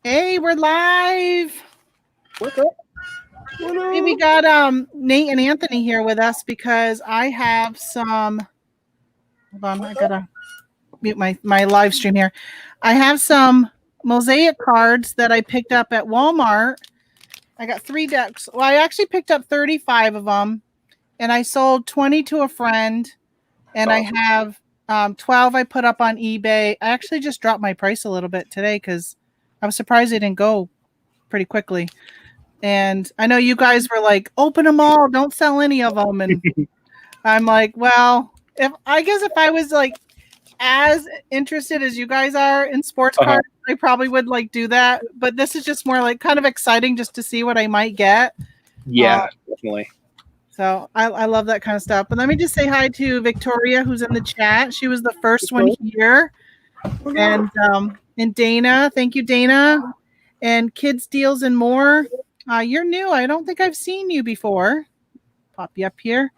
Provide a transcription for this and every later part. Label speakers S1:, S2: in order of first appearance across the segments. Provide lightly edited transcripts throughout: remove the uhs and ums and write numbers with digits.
S1: Hey, we're live.
S2: What's up?
S1: Hey, we got Nate and Anthony here with us because I have some. Hold on, I gotta mute my live stream here. I have some Mosaic cards that I picked up at Walmart. I got 3 decks. Well, I actually picked up 35 of them, and I sold 20 to a friend, and I have 12 I put up on eBay. I actually just dropped my price a little bit today because I was surprised they didn't go pretty quickly. And I know you guys were like, open them all, don't sell any of them. And I'm like, well, if I was like as interested as you guys are in sports cards, I probably would like do that. But this is just more like kind of exciting just to see what I might get.
S2: Yeah, definitely.
S1: So I love that kind of stuff. But let me just say hi to Victoria, who's in the chat. She was the first one here. And Dana, thank you, Dana. And Kids Deals and More. You're new. I don't think I've seen you before. Pop you up here.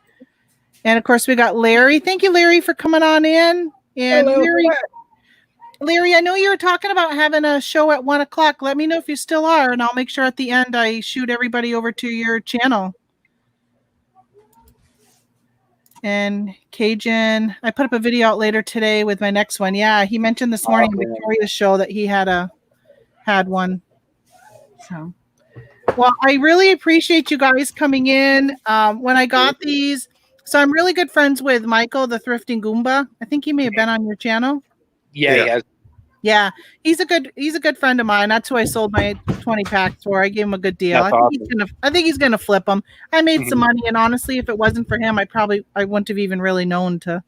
S1: And of course, we got Larry. Thank you, Larry, for coming on in. And Larry, I know you were talking about having a show at 1 o'clock. Let me know if you still are, and I'll make sure at the end I shoot everybody over to your channel. And Cajun, I put up a video out later today with my next one. Yeah, he mentioned this morning in Victoria's show that he had one. So, well, I really appreciate you guys coming in. When I got these, so I'm really good friends with Michael, the Thrifting Goomba. I think he may have been on your channel.
S2: Yeah, he has.
S1: Yeah, he's a good friend of mine. That's who I sold my 20 packs for. I gave him a good deal. I think he's gonna flip them. I made some money, and honestly, if it wasn't for him, I wouldn't have even really known to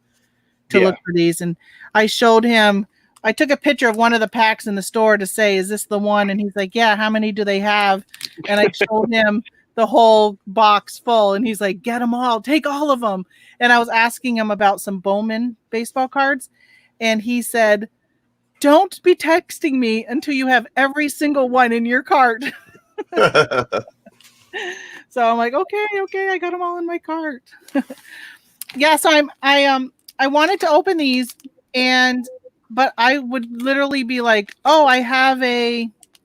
S1: look for these. And I showed him. I took a picture of one of the packs in the store to say, "Is this the one?" And he's like, "Yeah." How many do they have? And I showed him the whole box full, and he's like, "Get them all. Take all of them." And I was asking him about some Bowman baseball cards, and he said, "Don't be texting me until you have every single one in your cart." So I'm like, okay, I got them all in my cart. Yeah, so I wanted to open these, but I would literally be like, oh, I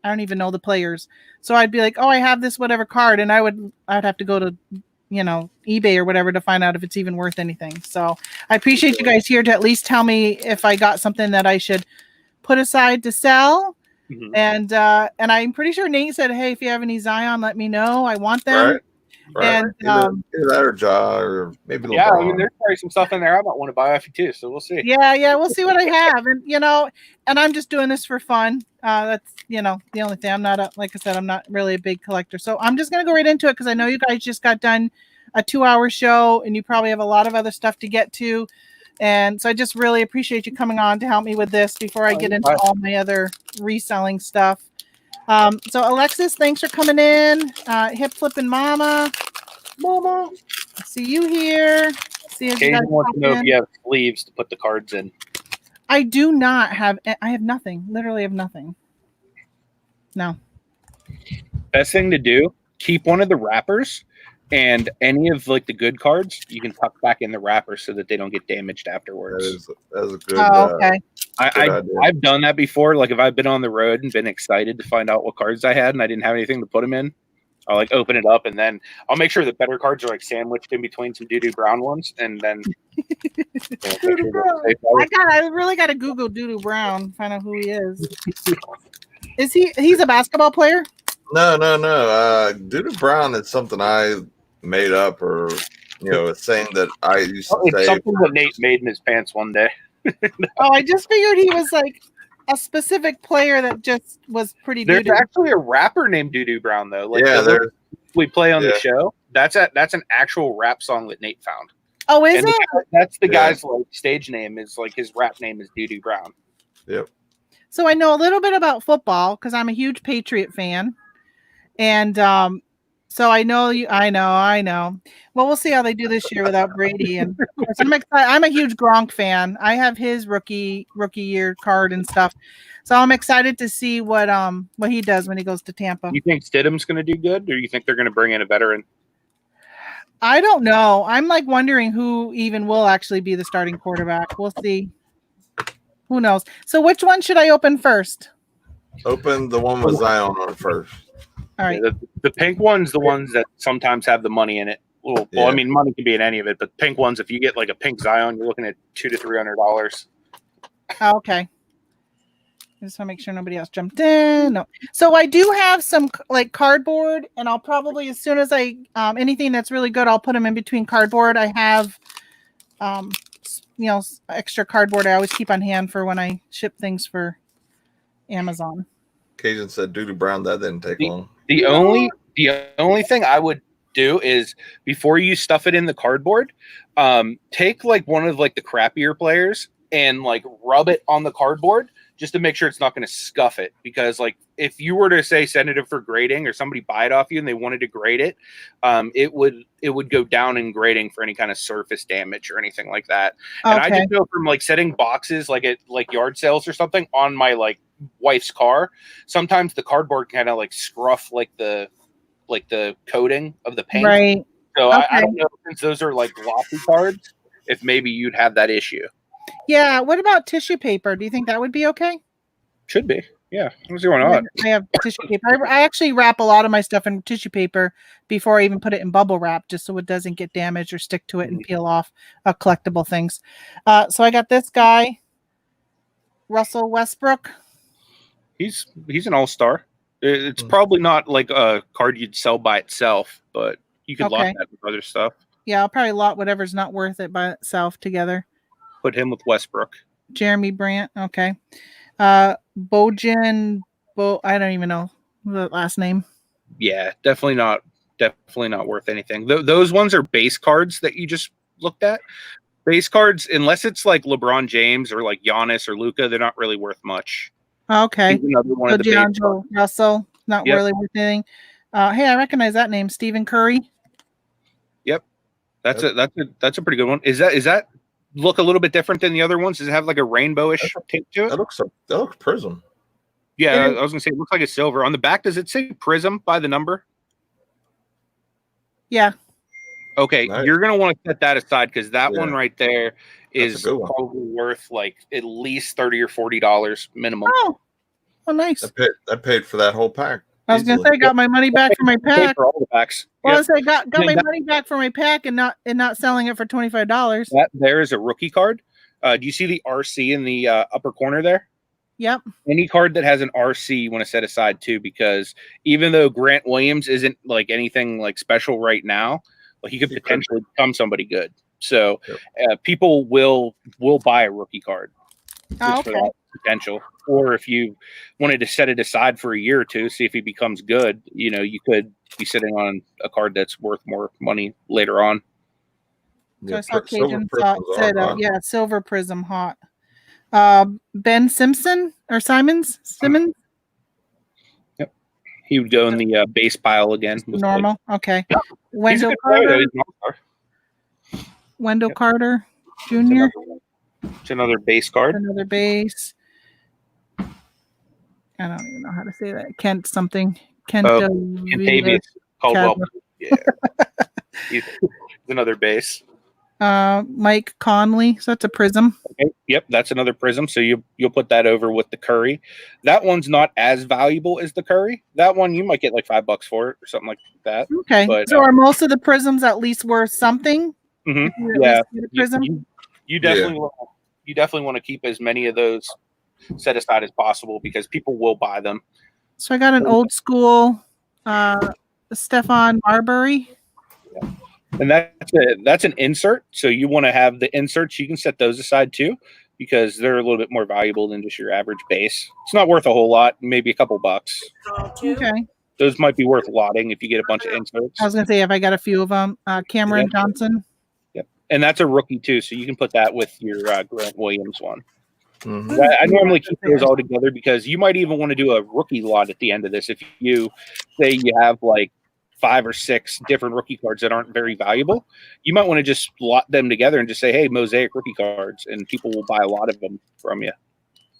S1: don't even know the players. So I'd be like, oh, I have this whatever card, and I'd have to go to eBay or whatever to find out if it's even worth anything. So I appreciate you guys here to at least tell me if I got something that I should put aside to sell. And I'm pretty sure Nate said, hey, if you have any Zion, let me know. I want them.
S3: Right.
S1: And
S3: either that or Ja, or maybe LeBron.
S2: Yeah, I mean, there's probably some stuff in there I might want to buy off you too, so we'll see.
S1: Yeah, we'll see what I have. And and I'm just doing this for fun. That's the only thing. I'm not like I said, I'm not really a big collector. So I'm just gonna go right into it because I know you guys just got done a 2-hour show and you probably have a lot of other stuff to get to. And so I just really appreciate you coming on to help me with this before I get into all my other reselling stuff. So Alexis, thanks for coming in. Hip flipping mama. See you here. See if you guys
S2: wants to know if you have sleeves to put the cards in.
S1: I do not have. I have nothing. Literally have nothing. No.
S2: Best thing to do: keep one of the wrappers, and any of like the good cards you can tuck back in the wrapper so that they don't get damaged afterwards.
S3: That is a good.
S1: Okay.
S2: I've done that before. Like if I've been on the road and been excited to find out what cards I had and I didn't have anything to put them in, I'll like open it up and then I'll make sure the better cards are like sandwiched in between some doo-doo brown ones, and then
S1: I really got to Google Doo-Doo Brown, find out who he is. He's a basketball player?
S3: No. Doo-Doo Brown is something I made up, or a saying that I used to say.
S2: It's something that Nate made in his pants one day.
S1: Oh, I just figured he was like a specific player that just was pretty.
S2: There's actually a rapper named Doo-Doo Brown though. Like we play on the show. That's an actual rap song that Nate found.
S1: Oh, is it?
S2: That's the guy's like stage name is like his rap name is Doo-Doo Brown.
S3: Yep.
S1: So I know a little bit about football because I'm a huge Patriot fan, and so I know you. I know. Well, we'll see how they do this year without Brady. And of course, I'm excited. I'm a huge Gronk fan. I have his rookie year card and stuff. So I'm excited to see what he does when he goes to Tampa.
S2: You think Stidham's going to do good, or you think they're going to bring in a veteran?
S1: I don't know. I'm like wondering who even will actually be the starting quarterback. We'll see. Who knows? So which one should I open first?
S3: Open the one with Zion on it first.
S1: All right.
S2: Yeah, the pink one's the ones that sometimes have the money in it. Well, I mean, money can be in any of it, but pink ones, if you get like a pink Zion, you're looking at $200 to $300.
S1: Okay. I just want to make sure nobody else jumped in. No. So I do have some like cardboard, and I'll probably, as soon as I anything that's really good, I'll put them in between cardboard. I have extra cardboard I always keep on hand for when I ship things for Amazon.
S3: Cajun said Doodoo Brown, that didn't take long.
S2: The only thing I would do is before you stuff it in the cardboard, take like one of like the crappier players and like rub it on the cardboard just to make sure it's not going to scuff it. Because like if you were to say send it for grading or somebody buy it off you and they wanted to grade it, it would go down in grading for any kind of surface damage or anything like that. And I just know from like setting boxes like at like yard sales or something on my like wife's car, sometimes the cardboard kind of like scruff like the coating of the paint. Right. So I don't know, since those are like glossy cards, if maybe you'd have that issue. Yeah.
S1: What about tissue paper? Do you think that would be okay?
S2: Should be. Yeah. I don't see why not.
S1: I have tissue paper. I actually wrap a lot of my stuff in tissue paper before I even put it in bubble wrap, just so it doesn't get damaged or stick to it and peel off collectible things. So I got this guy, Russell Westbrook.
S2: He's an all-star. It's probably not like a card you'd sell by itself, but you could lot that with other stuff.
S1: Yeah, I'll probably lot whatever's not worth it by itself together.
S2: Put him with Westbrook.
S1: Jeremy Brant. Okay. I don't even know the last name.
S2: Yeah, definitely not worth anything. Those ones are base cards that you just looked at. Base cards, unless it's like LeBron James or like Giannis or Luka, they're not really worth much.
S1: Okay. So D'Angelo Russell, not really worth anything. Hey, I recognize that name, Stephen Curry.
S2: Yep, that's a pretty good one. Is that look a little bit different than the other ones? Does it have like a rainbowish tint to it?
S3: That looks prism.
S2: Yeah, I was gonna say it looks like a silver. On the back, does it say prism by the number?
S1: Yeah.
S2: Okay, you're gonna want to set that aside because that one right there is probably worth like at least $30 or $40 minimum.
S1: Oh, nice.
S3: I paid for that whole pack.
S1: I was gonna say I got my money back for my pack.
S2: For all the packs.
S1: Well, I was got my money back for my pack and not selling it for $25.
S2: That there is a rookie card. Do you see the RC in the upper corner there?
S1: Yep.
S2: Any card that has an RC you want to set aside too, because even though Grant Williams isn't like anything like special right now, like he could potentially become somebody good. So people will buy a rookie card for that potential. Or if you wanted to set it aside for a year or two, see if he becomes good, you could be sitting on a card that's worth more money later on.
S1: So I saw Cajun said, Silver Prism hot. Ben Simmons.
S2: Yep. He would go in the base pile again.
S1: Normal. Okay. Wendell Carter. Wendell Carter Jr.
S2: It's another base card.
S1: Another base. I don't even know how to say that. Kent something.
S2: Kentavious Caldwell. Yeah. He's another base.
S1: Mike Conley. So that's a prism.
S2: Okay. Yep, that's another prism. So you'll put that over with the Curry. That one's not as valuable as the Curry. That one you might get like $5 for it or something like that.
S1: Okay. But, so are most of the prisms at least worth something?
S2: Mm-hmm. Yeah. You definitely want to keep as many of those set aside as possible because people will buy them.
S1: So I got an old school Stephon Marbury.
S2: Yeah. And that's an insert. So you want to have the inserts. You can set those aside too because they're a little bit more valuable than just your average base. It's not worth a whole lot, maybe a couple bucks.
S1: Okay.
S2: Those might be worth lotting if you get a bunch of inserts.
S1: I was going to say if I got a few of them. Cameron Johnson.
S2: Yep. And that's a rookie too. So you can put that with your Grant Williams one. Mm-hmm. I normally keep those all together because you might even want to do a rookie lot at the end of this. If you say you have like 5 or 6 different rookie cards that aren't very valuable, you might want to just lot them together and just say, hey, Mosaic rookie cards, and people will buy a lot of them from you.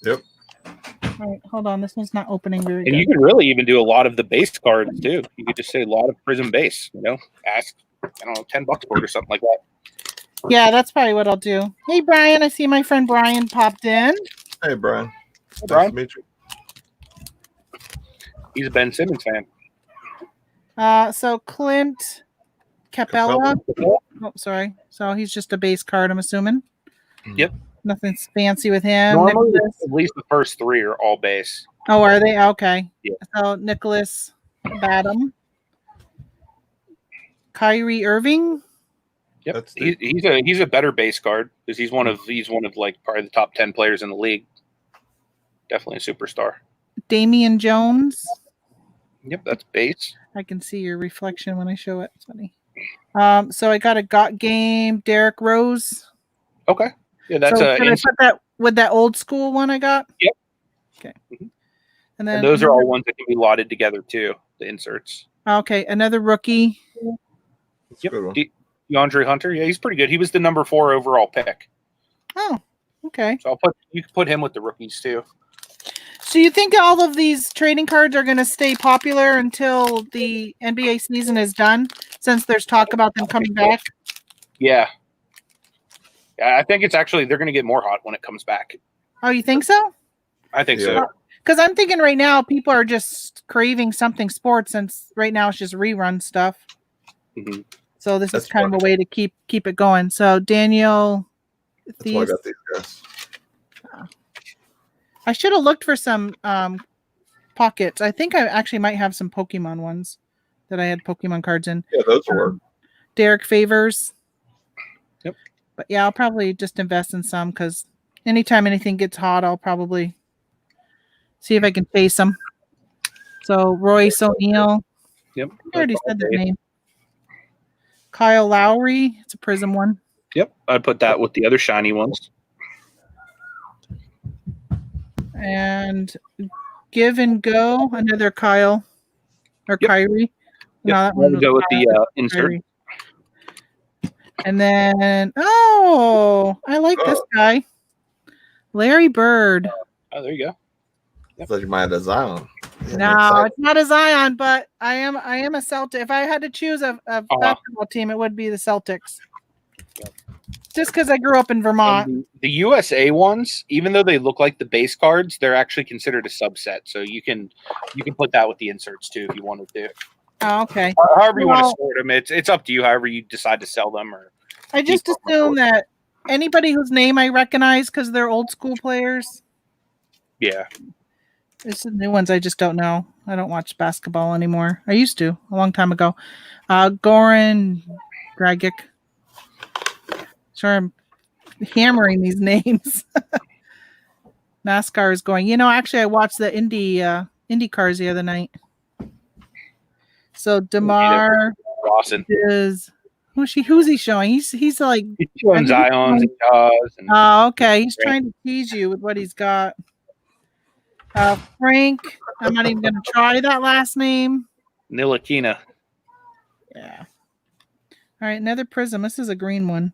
S3: Yep.
S1: All right, hold on. This one's not opening very good.
S2: And you can really even do a lot of the base cards too. You could just say a lot of Prism base, ask, $10 for it or something like that.
S1: Yeah, that's probably what I'll do. Hey, Brian, I see my friend Brian popped in.
S3: Hey, Brian.
S2: Hey, Brian.
S3: Nice to meet you.
S2: He's a Ben Simmons fan.
S1: So Clint Capella. Oh, sorry. So he's just a base card, I'm assuming.
S2: Yep.
S1: Nothing fancy with him.
S2: Normally,
S1: Nicholas.
S2: at least the first three are all base.
S1: Oh, are they? Okay.
S2: Yeah.
S1: So Nicholas Batum. Kyrie Irving.
S2: Yep. He's a better base card because he's one of like probably the top 10 players in the league. Definitely a superstar.
S1: Damian Jones.
S2: Yep, that's base.
S1: I can see your reflection when I show it. It's funny. So I got a got game. Derrick Rose.
S2: Okay. Yeah, that's
S1: so can I put that with that old school one I got?
S2: Yep.
S1: Okay.
S2: Mm-hmm.
S1: And then
S2: those are all ones that can be lotted together too. The inserts.
S1: Okay, another rookie.
S2: Yep. DeAndre Hunter. Yeah, he's pretty good. He was the number 4 overall pick.
S1: Oh, okay.
S2: So you can put him with the rookies too.
S1: So you think all of these trading cards are going to stay popular until the NBA season is done, since there's talk about them coming back?
S2: Yeah. I think it's actually they're going to get more hot when it comes back.
S1: Oh, you think so?
S2: I think so.
S1: Because I'm thinking right now people are just craving something sports, since right now it's just rerun stuff.
S2: Mm-hmm.
S1: So this is kind of a way to keep it going. So Daniel,
S3: that's why I got these guys.
S1: I should have looked for some pockets. I think I actually might have some Pokemon ones that I had Pokemon cards in.
S3: Yeah, those work.
S1: Derek Favors.
S2: Yep.
S1: But yeah, I'll probably just invest in some because anytime anything gets hot, I'll probably see if I can chase them. So Royce O'Neal.
S2: Yep.
S1: I already said the name. Kyle Lowry. It's a Prism one.
S2: Yep. I'd put that with the other shiny ones.
S1: And Give and Go, another Kyle or Kyrie.
S2: Yep.
S1: No, that one
S2: go with the insert.
S1: Kyrie. And then, I like this guy, Larry Bird.
S2: Oh, there you go.
S3: I thought you might have a Zion. Yeah,
S1: no, it's not a Zion, but I am a Celtic. If I had to choose a basketball team, it would be the Celtics. Just because I grew up in Vermont.
S2: The USA ones, even though they look like the base cards, they're actually considered a subset. So you can put that with the inserts too if you wanted to.
S1: Oh, okay.
S2: However you want to sort them, it's up to you. However you decide to sell them, or
S1: I just assume that anybody whose name I recognize because they're old school players.
S2: Yeah.
S1: It's the new ones I just don't know. I don't watch basketball anymore. I used to a long time ago. Goran Dragic. Sure, I'm hammering these names. NASCAR is going. Actually, I watched the Indy cars the other night. So DeMar is who's he showing? He's like
S2: he's showing Zions and Jaws.
S1: Oh, okay. He's trying to tease you with what he's got. Frank, I'm not even going to try that last name.
S2: Ntilikina.
S1: Yeah. All right, another Prism. This is a green one.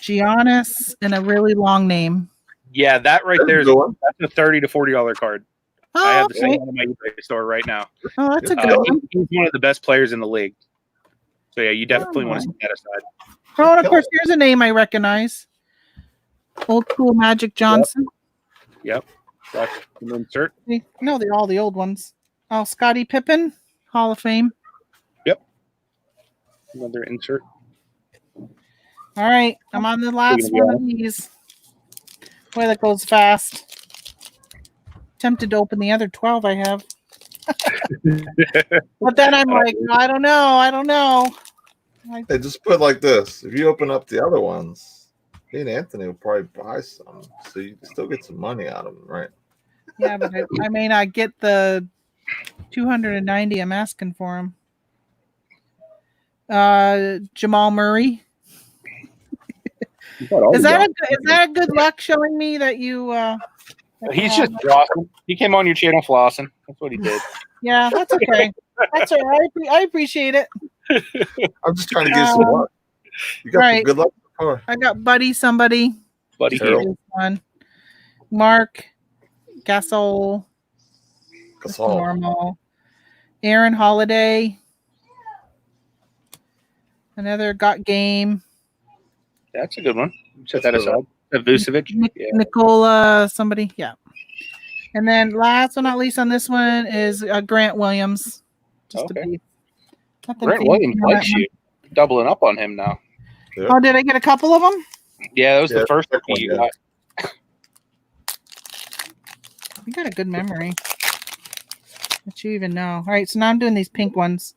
S1: Giannis and a really long name.
S2: Yeah, that right there is that's a $30 to $40 card.
S1: Oh,
S2: I have the same one in my eBay store right now.
S1: Oh, that's a good one.
S2: He's one of the best players in the league. So yeah, you definitely want to set that aside.
S1: Oh, and of course, here's a name I recognize. Old school Magic Johnson.
S2: Yep. That's an insert.
S1: No, they're all the old ones. Oh, Scottie Pippen, Hall of Fame.
S2: Yep. Another insert.
S1: All right, I'm on the last one of these. Boy, that goes fast. Tempted to open the other 12 I have. But then I'm like, I don't know.
S3: Hey, just put it like this. If you open up the other ones, me and Anthony will probably buy some. So you still get some money out of them, right?
S1: Yeah, but I may not get the 290 I'm asking for him. Jamal Murray. Is that a good luck showing me that you
S2: he's just flossing. He came on your channel flossing. That's what he did.
S1: Yeah, that's okay. That's all right. I appreciate it.
S3: I'm just trying to get some luck. You got some good luck before.
S1: I got Buddy somebody.
S2: Buddy
S1: one. Mark Gasol. Normal. Aaron Holiday. Another got game.
S2: That's a good one. Set that aside. Vucevic.
S1: Nikola somebody. Yeah. And then last but not least on this one is Grant Williams. Just
S2: Okay.
S1: to be
S2: Grant Williams likes you. Doubling up on him now.
S3: Yep.
S1: Oh, did I get a couple of them?
S2: Yeah, that was the first rookie you got.
S1: You got a good memory. That you even know. All right, so now I'm doing these pink ones.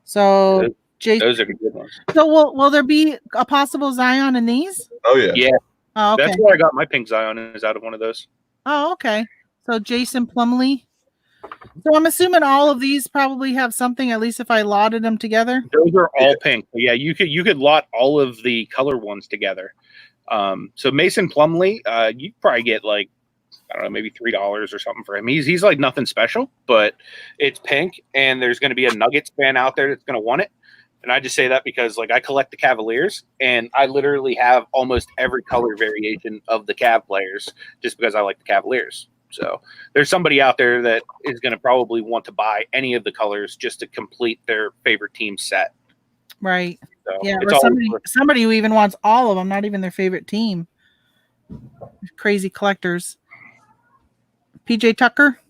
S1: So
S2: those are good ones.
S1: So will there be a possible Zion in these?
S3: Oh yeah.
S2: Yeah.
S1: Oh, okay.
S2: That's where I got my pink Zion is out of one of those.
S1: Oh, okay. So Jason Plumley. So I'm assuming all of these probably have something, at least if I lotted them together.
S2: Those are all pink. Yeah, you could lot all of the color ones together. So Mason Plumley, you probably get like, I don't know, maybe $3 or something for him. He's like nothing special, but it's pink, and there's going to be a Nuggets fan out there that's going to want it. And I just say that because like I collect the Cavaliers, and I literally have almost every color variation of the Cav players just because I like the Cavaliers. So there's somebody out there that is going to probably want to buy any of the colors just to complete their favorite team set.
S1: Right.
S2: So
S1: yeah.
S2: it's
S1: Or somebody who even wants all of them, not even their favorite team. Crazy collectors. PJ Tucker.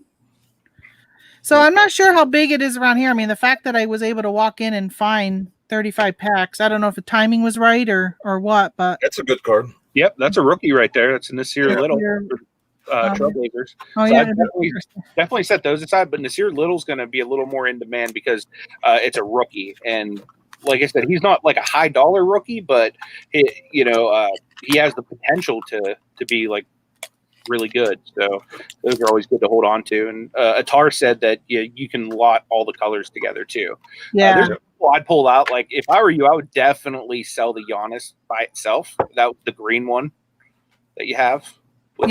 S1: So I'm not sure how big it is around here. I mean, the fact that I was able to walk in and find 35 packs, I don't know if the timing was right or what, but
S3: that's a good card.
S2: Yep, that's a rookie right there. That's Nasir Little. Trailblazers.
S1: Oh,
S2: so
S1: yeah,
S2: definitely set those aside, but Nasir Little's going to be a little more in demand because it's a rookie, and like I said, he's not like a high dollar rookie, but he has the potential to be like really good. So those are always good to hold on to. And Attar said that you can lot all the colors together too.
S1: Yeah.
S2: There's people I'd pull out. Like if I were you, I would definitely sell the Giannis by itself. That was the green one that you have. With,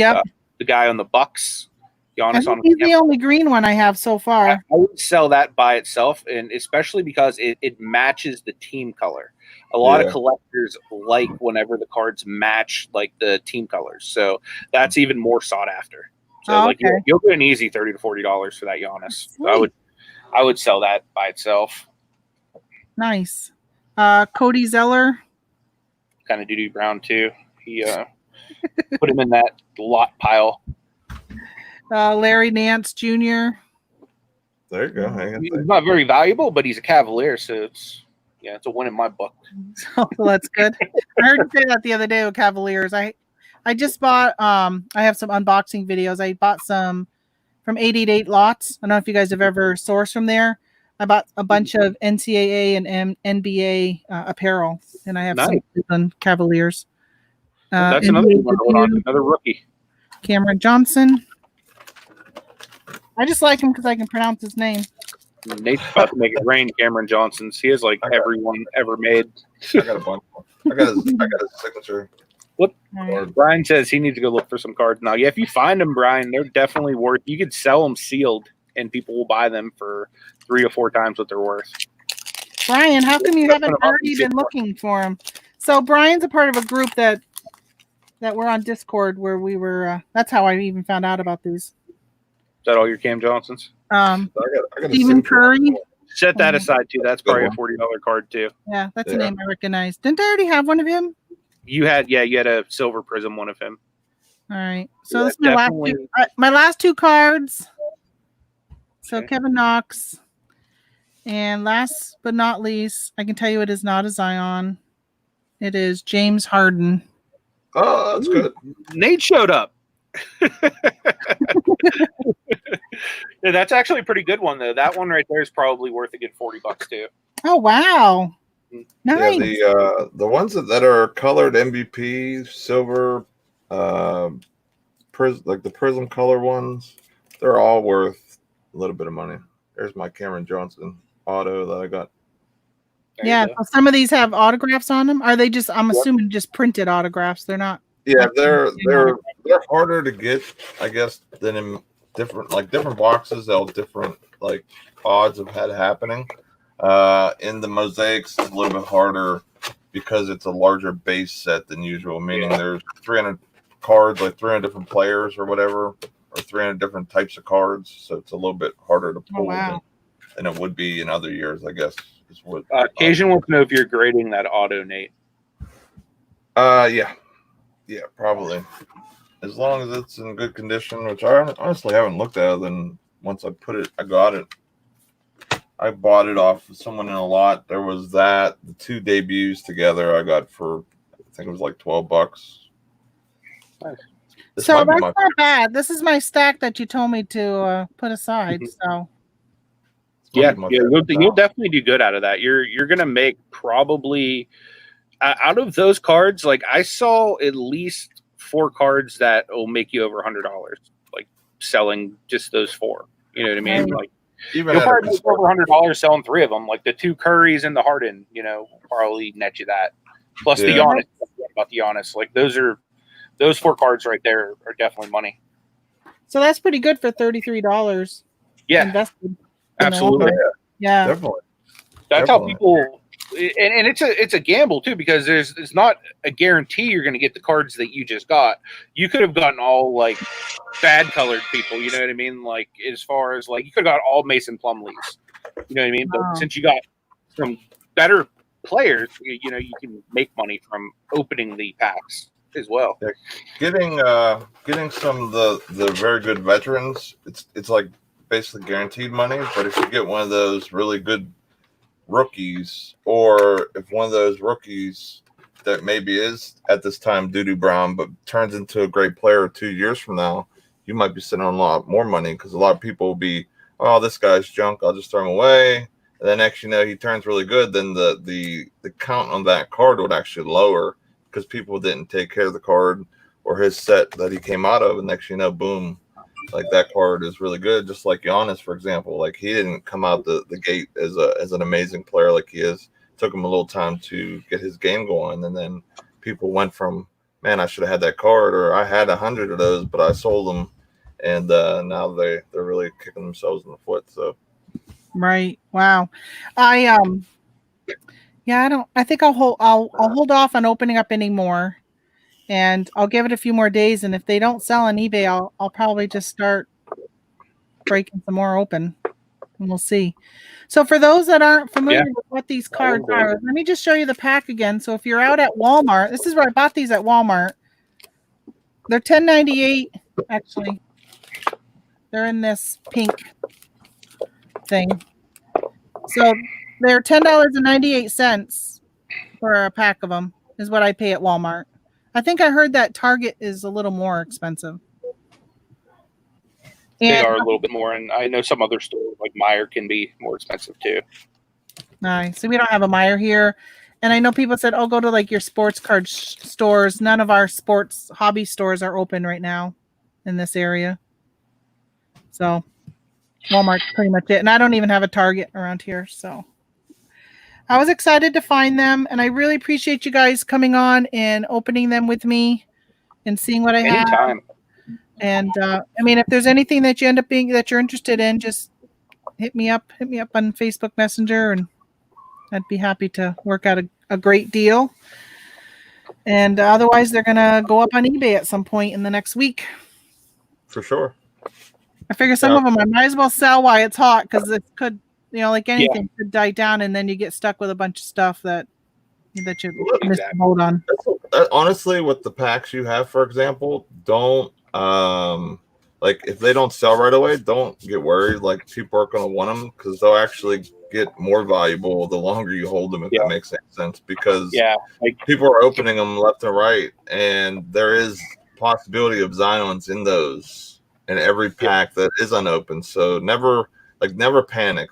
S2: the guy on the Bucks. Giannis on
S1: he's the only green one I have so far.
S2: I would sell that by itself, and especially because it matches the team color. A lot of collectors like whenever the cards match like the team colors, so that's even more sought after. So you'll get an easy $30 to $40 for that Giannis. So I would sell that by itself.
S1: Nice. Cody Zeller.
S2: Kind of Doo-Doo Brown too. He put him in that lot pile.
S1: Larry Nance Jr.
S3: There you go.
S2: He's not very valuable, but he's a Cavalier, so it's a win in my book.
S1: So that's good. I heard you say that the other day with Cavaliers. I just bought I have some unboxing videos. I bought some from 888 Lots. I don't know if you guys have ever sourced from there. I bought a bunch of NCAA and NBA apparel, and I have some on Cavaliers.
S2: That's another one. Another rookie.
S1: Cameron Johnson. I just like him because I can pronounce his name.
S2: Nate's about to make it rain. Cameron Johnson's. He has like everyone ever made.
S3: I got a bunch. I got his signature.
S2: What? Brian says he needs to go look for some cards now. Yeah, if you find them, Brian, they're definitely worth. You could sell them sealed, and people will buy them for 3 or 4 times what they're worth.
S1: Brian, how come you haven't already been looking for them? So Brian's a part of a group that we're on Discord where we were. That's how I even found out about these.
S2: Is that all your Cam Johnsons?
S3: I got
S1: Stephen Curry.
S2: Set that aside too. That's probably a $40 card too.
S1: Yeah, that's a name I recognize. Didn't I already have one of him?
S2: You had a silver prism one of him.
S1: All right. So this is my last two cards. So Kevin Knox. And last but not least, I can tell you it is not a Zion. It is James Harden.
S3: Oh, that's good.
S2: Nate showed up. Yeah, that's actually a pretty good one though. That one right there is probably worth a good $40 too.
S1: Oh wow. Nice.
S3: Yeah, the ones that are colored MVP, silver, like the prism color ones, they're all worth a little bit of money. There's my Cameron Johnson auto that I got.
S1: Yeah, so some of these have autographs on them. Are they just? I'm assuming just printed autographs. They're not.
S3: Yeah, they're harder to get, I guess, than in different boxes. They'll different like odds of that happening. In the Mosaics, it's a little bit harder because it's a larger base set than usual. Meaning there's 300 cards, like 300 different players or whatever, or 300 different types of cards. So it's a little bit harder to pull than it would be in other years, I guess.
S2: Occasion wants to know if you're grading that auto, Nate.
S3: Yeah, probably. as long as it's in good condition, which I honestly haven't looked at. Then once I got it. I bought it off of someone in a lot. There was the 2 debuts together I got for, I think it was like $12.
S2: Nice.
S1: So that's not bad. This is my stack that you told me to put aside. So
S2: yeah, you'll definitely do good out of that. You're gonna make probably out of those cards. Like I saw at least 4 cards that will make you over $100. Like selling just those 4. You know what I mean? Like you'll probably make over $100 selling 3 of them. Like the 2 Currys and the Harden. You know, probably net you that. Plus the Giannis. About the Giannis, like those 4 cards right there are definitely money.
S1: So that's pretty good for $33.
S2: Yeah,
S1: invested.
S2: Absolutely.
S1: Yeah,
S3: definitely.
S2: That's how people, and it's a gamble too, because it's not a guarantee you're going to get the cards that you just got. You could have gotten all like bad colored people. You know what I mean? Like as far as like you could have got all Mason Plumlees. You know what I mean? But since you got some better players, you know you can make money from opening the packs as well.
S3: Yeah. Getting some of the very good veterans, it's like basically guaranteed money. But if you get one of those really good rookies, or if one of those rookies that maybe is at this time doo-doo brown but turns into a great player 2 years from now, you might be sitting on a lot more money, because a lot of people will be, oh, this guy's junk, I'll just throw him away. And then next, you know, he turns really good, then the count on that card would actually lower, because people didn't take care of the card or his set that he came out of. And next, you know, boom, like that card is really good. Just like Giannis, for example, like he didn't come out the gate as an amazing player like he is. It took him a little time to get his game going. And then people went from, man, I should have had that card, or I had 100 of those, but I sold them. And now they're really kicking themselves in the foot. So.
S1: Right. Wow. I think I'll hold off on opening up any more, and I'll give it a few more days. And if they don't sell on eBay, I'll probably just start breaking some more open, and we'll see. So for those that aren't familiar with what these cards are, let me just show you the pack again. So if you're out at Walmart, this is where I bought these at Walmart. They're $10.98. Actually, they're in this pink thing. So they're $10.98 for a pack of them is what I pay at Walmart. I think I heard that Target is a little more expensive.
S2: They are a little bit more, and I know some other stores like Meijer can be more expensive too.
S1: Nice. So we don't have a Meijer here. And I know people said, oh, go to like your sports card stores. None of our sports hobby stores are open right now in this area. So Walmart's pretty much it. And I don't even have a Target around here. So I was excited to find them. And I really appreciate you guys coming on and opening them with me and seeing what I have.
S2: Anytime.
S1: And I mean, if there's anything that you end up being that you're interested in, just hit me up on Facebook Messenger, and I'd be happy to work out a great deal. And otherwise, they're going to go up on eBay at some point in the next week.
S3: For sure.
S1: I figure some of them I might as well sell while it's hot, because it could, you know, like anything could die down, and then you get stuck with a bunch of stuff that you missed the boat on.
S3: Honestly, with the packs you have, for example, don't like if they don't sell right away, don't get worried. Like people are going to want them, because they'll actually get more valuable the longer you hold them, if that makes any sense. Because people are opening them left and right, and there is possibility of Zions in those in every pack that is unopened. So never panic,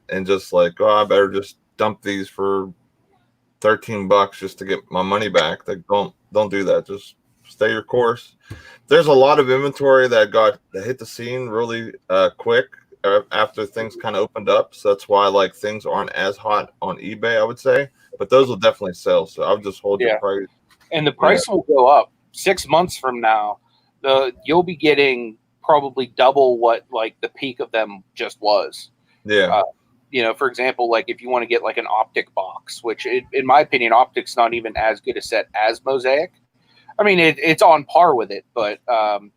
S3: and just like, oh, I better just dump these for $13 just to get my money back. Like don't do that. Just stay your course. There's a lot of inventory that hit the scene really quick after things kind of opened up. So that's why like things aren't as hot on eBay, I would say. But those will definitely sell. So I'll just hold your price. And
S2: the price will go up 6 months from now. You'll be getting probably double what like the peak of them just was.
S3: Yeah.
S2: You know, for example, like if you want to get like an optic box, which in my opinion, optic's not even as good a set as Mosaic. I mean, it's on par with it, but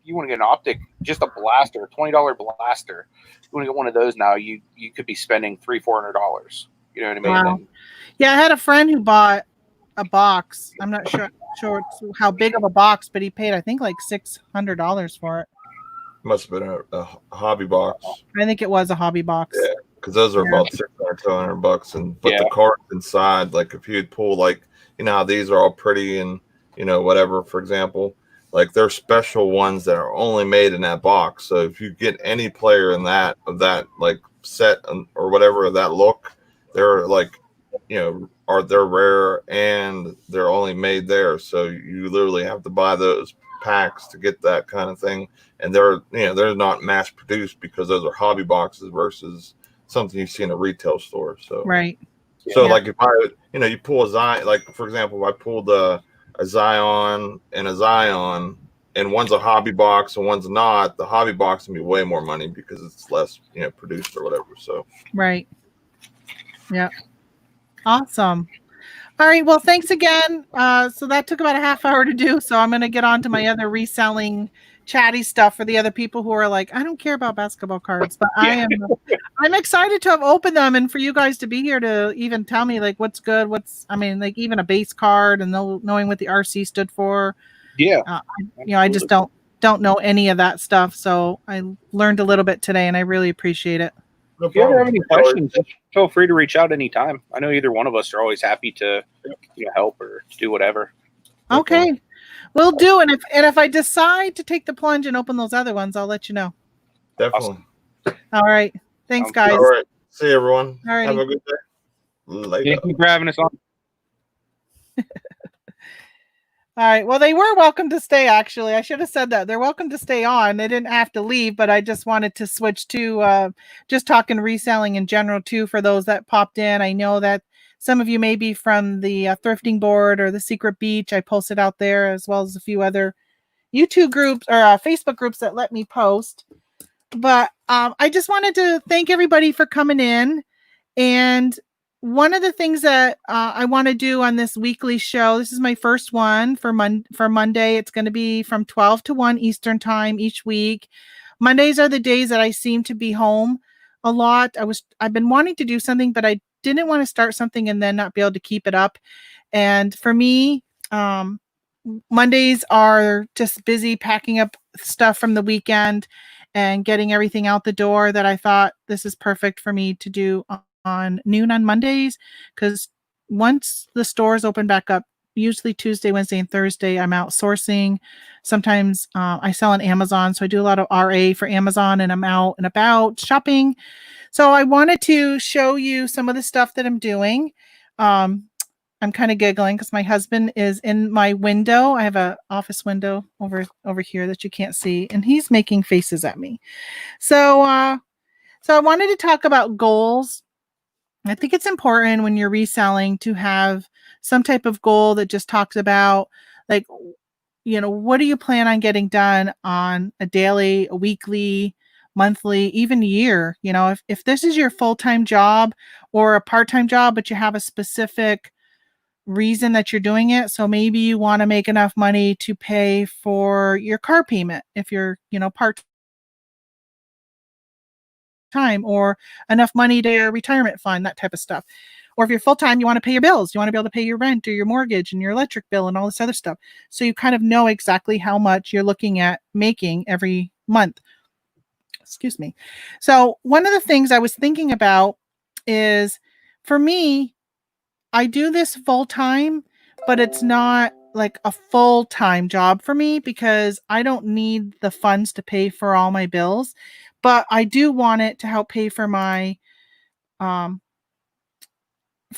S2: you want to get an optic, just a blaster, $20 blaster. You want to get one of those now, you could be spending $300-$400. You know what I mean?
S1: Wow. Yeah, I had a friend who bought a box. I'm not sure. sure how big of a box, but he paid, I think, like $600 for it.
S3: Must have been a hobby box.
S1: I think it was a hobby box.
S3: Yeah, because those are about $600 to $700, but the cards inside, like if you'd pull, like, you know how these are all pretty and, you know, whatever, for example, like there's special ones that are only made in that box. So if you get any player in that like set or whatever of that look, they're like, you know, they're rare and they're only made there. So you literally have to buy those packs to get that kind of thing, and they're not mass produced because those are hobby boxes versus something you see in a retail store. So
S1: right.
S3: So like if you pull a Zion, like for example, if I pulled a Zion and a Zion, and one's a hobby box and one's not, the hobby box can be way more money because it's less produced or whatever. So
S1: right. Yeah. Awesome. All right. Well, thanks again. So that took about a half hour to do. So I'm going to get on to my other reselling chatty stuff for the other people who are like, I don't care about basketball cards, but I'm excited to have opened them and for you guys to be here to even tell me like what's good, like even a base card and knowing what the RC stood for.
S2: Yeah.
S1: I just don't know any of that stuff. So I learned a little bit today and I really appreciate it.
S3: no
S2: If you ever
S3: problem.
S2: have any questions, feel free to reach out anytime. I know either one of us are always happy to help or do whatever.
S1: Okay. Will do. And if I decide to take the plunge and open those other ones, I'll let you know.
S3: Definitely.
S1: All right. Thanks, guys.
S3: All right. See you, everyone.
S1: Alrighty.
S3: Have a good day. Later.
S2: Thank you for having us on.
S1: All right. Well, they were welcome to stay, actually. I should have said that. They're welcome to stay on. They didn't have to leave, but I just wanted to switch to just talking reselling in general, too, for those that popped in. I know that some of you may be from the thrifting board or the Secret Beach. I posted out there, as well as a few other YouTube groups or Facebook groups that let me post. But I just wanted to thank everybody for coming in. And one of the things that I want to do on this weekly show, this is my first one for Monday. It's going to be from 12 to 1 Eastern time each week. Mondays are the days that I seem to be home a lot. I've been wanting to do something, but I didn't want to start something and then not be able to keep it up. And for me, Mondays are just busy packing up stuff from the weekend and getting everything out the door that I thought this is perfect for me to do on noon on Mondays, because once the stores open back up, usually Tuesday, Wednesday, and Thursday, I'm out sourcing. Sometimes I sell on Amazon, so I do a lot of RA for Amazon, and I'm out and about shopping. So I wanted to show you some of the stuff that I'm doing. I'm kind of giggling because my husband is in my window. I have an office window over here that you can't see, and he's making faces at me. So I wanted to talk about goals. I think it's important when you're reselling to have some type of goal that just talks about, like, what do you plan on getting done on a daily, a weekly, monthly, even year? If this is your full-time job or a part-time job, but you have a specific reason that you're doing it. So maybe you want to make enough money to pay for your car payment if you're, part time, or enough money to your retirement fund, that type of stuff. Or if you're full-time, you want to pay your bills. You want to be able to pay your rent or your mortgage and your electric bill and all this other stuff. So you kind of know exactly how much you're looking at making every month. Excuse me. So one of the things I was thinking about is, for me, I do this full-time, but it's not like a full-time job for me because I don't need the funds to pay for all my bills, but I do want it to help pay for my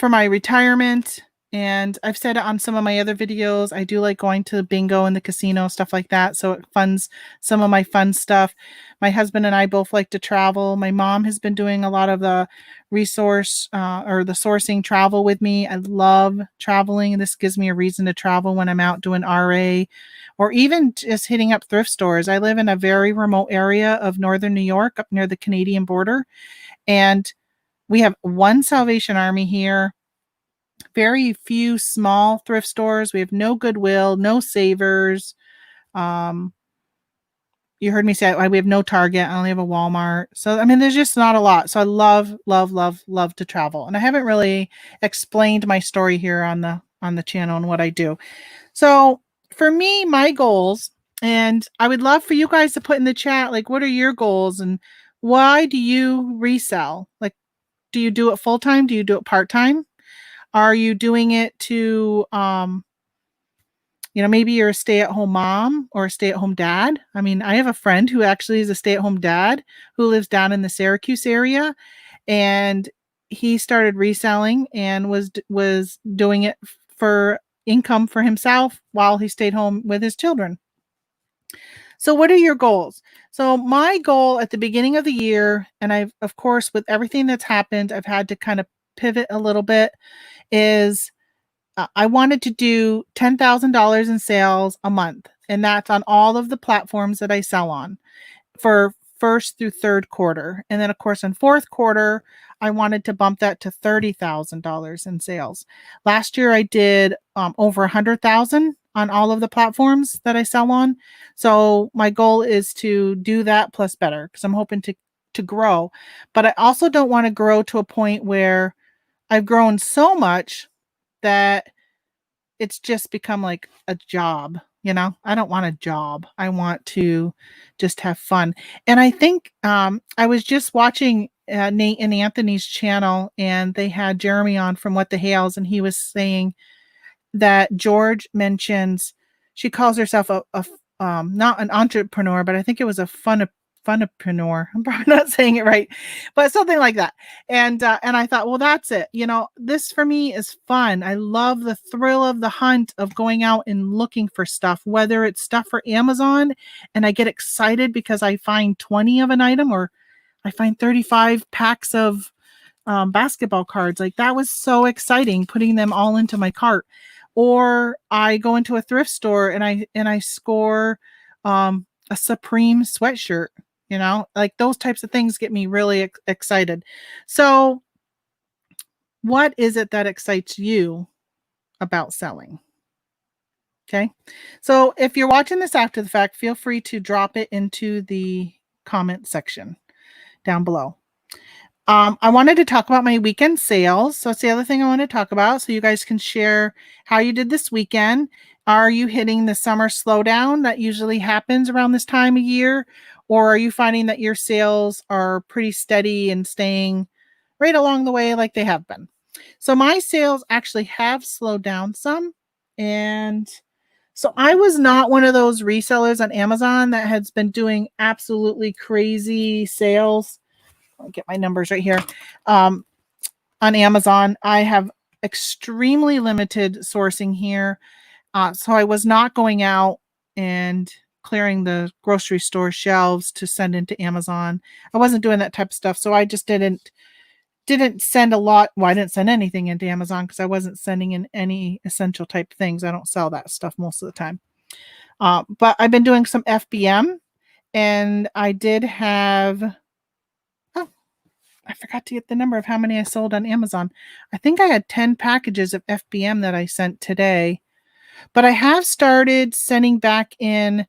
S1: retirement. And I've said it on some of my other videos. I do like going to bingo and the casino, stuff like that. So it funds some of my fun stuff. My husband and I both like to travel. My mom has been doing a lot of the sourcing travel with me. I love traveling. This gives me a reason to travel when I'm out doing RA or even just hitting up thrift stores. I live in a very remote area of northern New York, up near the Canadian border. And we have one Salvation Army here. Very few small thrift stores. We have no Goodwill, no Savers. You heard me say we have no Target. I only have a Walmart. So, there's just not a lot. So I love, love, love, love to travel. And I haven't really explained my story here on on the channel and what I do. So for me, my goals, and I would love for you guys to put in the chat, like, what are your goals and why do you resell? Like, do you do it full time? Do you do it part time? Are you doing it to, maybe you're a stay at home mom or a stay at home dad? I mean, I have a friend who actually is a stay at home dad who lives down in the Syracuse area, and he started reselling and was doing it for income for himself while he stayed home with his children. So what are your goals? So my goal at the beginning of the year, and I've, of course, with everything that's happened, I've had to kind of pivot a little bit, is I wanted to do $10,000 in sales a month. And that's on all of the platforms that I sell on for first through third quarter. And then, of course, in fourth quarter, I wanted to bump that to $30,000 in sales. Last year, I did over 100,000 on all of the platforms that I sell on. So my goal is to do that plus better, because I'm hoping to grow. But I also don't want to grow to a point where I've grown so much that it's just become like a job. I don't want a job. I want to just have fun. And I think I was just watching Nate and Anthony's channel, and they had Jeremy on from What the Hales, and he was saying that George mentions, she calls herself a not an entrepreneur, but I think it was a funpreneur. I'm probably not saying it right, but something like that. And I thought, well, that's it. This for me is fun. I love the thrill of the hunt of going out and looking for stuff, whether it's stuff for Amazon, and I get excited because I find 20 of an item, or I find 35 packs of basketball cards. Like, that was so exciting, putting them all into my cart. Or I go into a thrift store and I score a Supreme sweatshirt. Like, those types of things get me really excited. So what is it that excites you about selling? Okay. So if you're watching this after the fact, feel free to drop it into the comment section down below. I wanted to talk about my weekend sales. So that's the other thing I want to talk about. So you guys can share how you did this weekend. Are you hitting the summer slowdown that usually happens around this time of year? Or are you finding that your sales are pretty steady and staying right along the way like they have been? So my sales actually have slowed down some. And so I was not one of those resellers on Amazon that has been doing absolutely crazy sales. I'll get my numbers right here. On Amazon, I have extremely limited sourcing here. So I was not going out and clearing the grocery store shelves to send into Amazon. I wasn't doing that type of stuff. So I just didn't send a lot. Well, I didn't send anything into Amazon because I wasn't sending in any essential type things. I don't sell that stuff most of the time. But I've been doing some FBM, and I did have, I forgot to get the number of how many I sold on Amazon. I think I had 10 packages of FBM that I sent today, but I have started sending back in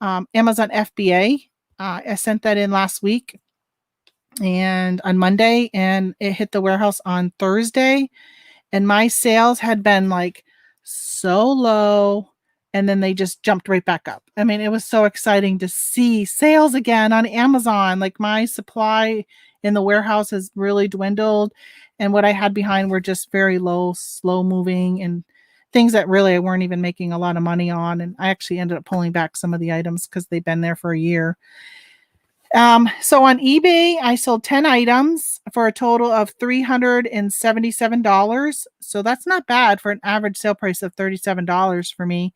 S1: Amazon FBA. I sent that in last week and on Monday, and it hit the warehouse on Thursday, and my sales had been like so low, and then they just jumped right back up. I mean, it was so exciting to see sales again on Amazon. Like, my supply in the warehouse has really dwindled, and what I had behind were just very low, slow moving, and things that really I weren't even making a lot of money on. And I actually ended up pulling back some of the items because they've been there for a year. So on eBay, I sold 10 items for a total of $377. So that's not bad for an average sale price of $37 for me.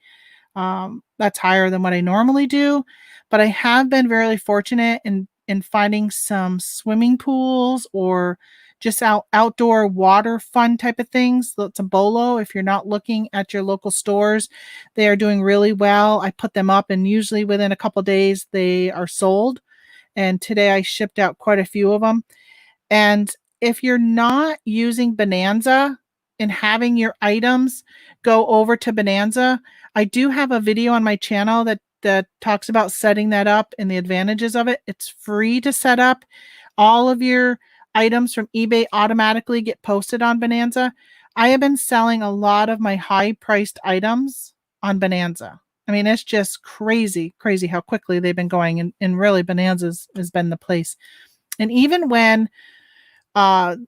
S1: That's higher than what I normally do, but I have been very fortunate in finding some swimming pools or just outdoor water fun type of things. It's a bolo. If you're not looking at your local stores, they are doing really well. I put them up, and usually within a couple days they are sold. And today I shipped out quite a few of them. And if you're not using Bonanza and having your items go over to Bonanza, I do have a video on my channel that talks about setting that up and the advantages of it. It's free to set up. All of your items from eBay automatically get posted on Bonanza. I have been selling a lot of my high-priced items on Bonanza. I mean, it's just crazy how quickly they've been going. And really, Bonanza has been the place. And even when, when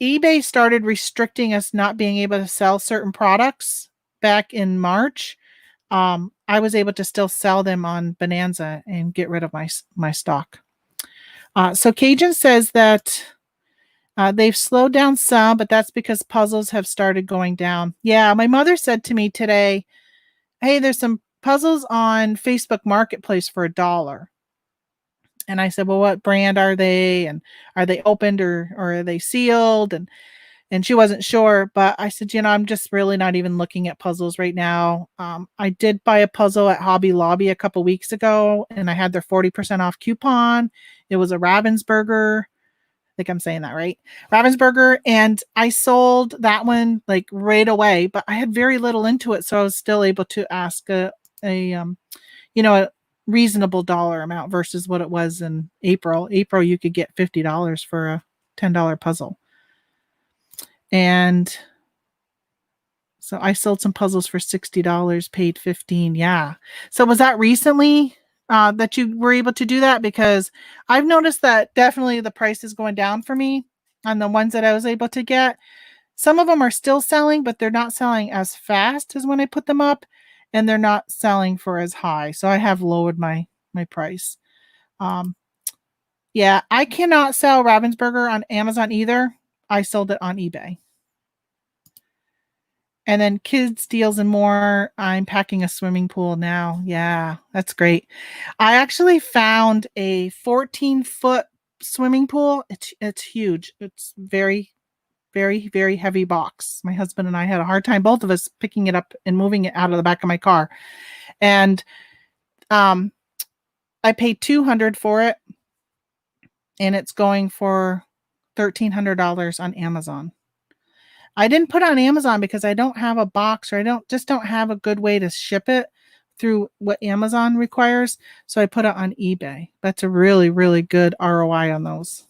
S1: eBay started restricting us not being able to sell certain products back in March, I was able to still sell them on Bonanza and get rid of my stock. So Cajun says that they've slowed down some, but that's because puzzles have started going down. Yeah, my mother said to me today, hey, there's some puzzles on Facebook Marketplace for $1. And I said, well, what brand are they? And are they opened or are they sealed? And she wasn't sure, but I said, I'm just really not even looking at puzzles right now. I did buy a puzzle at Hobby Lobby a couple weeks ago, and I had their 40% off coupon. It was a Ravensburger. I think I'm saying that right. Ravensburger. And I sold that one like right away, but I had very little into it. So I was still able to ask a reasonable dollar amount versus what it was in April. April, you could get $50 for a $10 puzzle. And so I sold some puzzles for $60, paid $15. Yeah. So was that recently that you were able to do that? Because I've noticed that definitely the price is going down for me on the ones that I was able to get. Some of them are still selling, but they're not selling as fast as when I put them up, and they're not selling for as high. So I have lowered my price. Yeah, I cannot sell Ravensburger on Amazon either. I sold it on eBay. And then Kids Deals and More. I'm packing a swimming pool now. Yeah, that's great. I actually found a 14-foot swimming pool. It's huge. It's very, very, very heavy box. My husband and I had a hard time, both of us, picking it up and moving it out of the back of my car. And I paid $200 for it, and it's going for $1,300 on Amazon. I didn't put it on Amazon because I don't have a box, or I don't have a good way to ship it through what Amazon requires. So I put it on eBay. That's a really, really good ROI on those.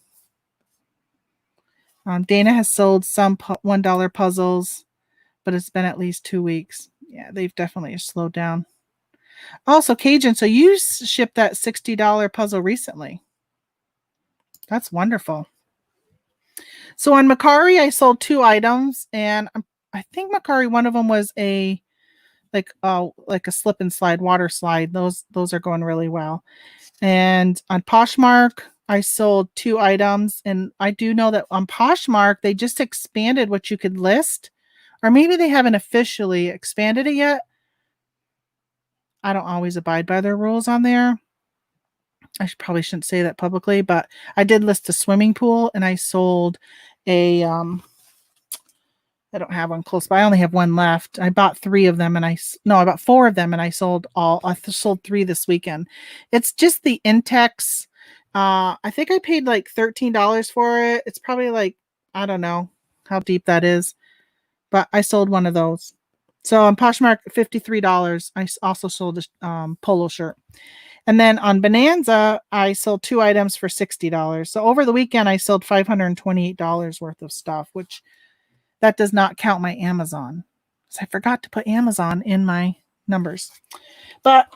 S1: Dana has sold some $1 puzzles, but it's been at least 2 weeks. Yeah, they've definitely slowed down. Also, Cajun, so you shipped that $60 puzzle recently. That's wonderful. So on Mercari, I sold 2 items, and I think Mercari, one of them was a slip and slide water slide. Those are going really well. And on Poshmark, I sold 2 items, and I do know that on Poshmark they just expanded what you could list, or maybe they haven't officially expanded it yet. I don't always abide by their rules on there. I probably shouldn't say that publicly, but I did list a swimming pool, and I sold a I don't have one close by. I only have one left. I bought 3 of them, I bought 4 of them, and I sold all. I sold 3 this weekend. It's just the Intex. I think I paid like $13 for it. It's probably like, I don't know how deep that is, but I sold one of those. So on Poshmark, $53. I also sold a polo shirt. And then on Bonanza, I sold 2 items for $60. So over the weekend, I sold $528 worth of stuff, which that does not count my Amazon. So I forgot to put Amazon in my numbers. But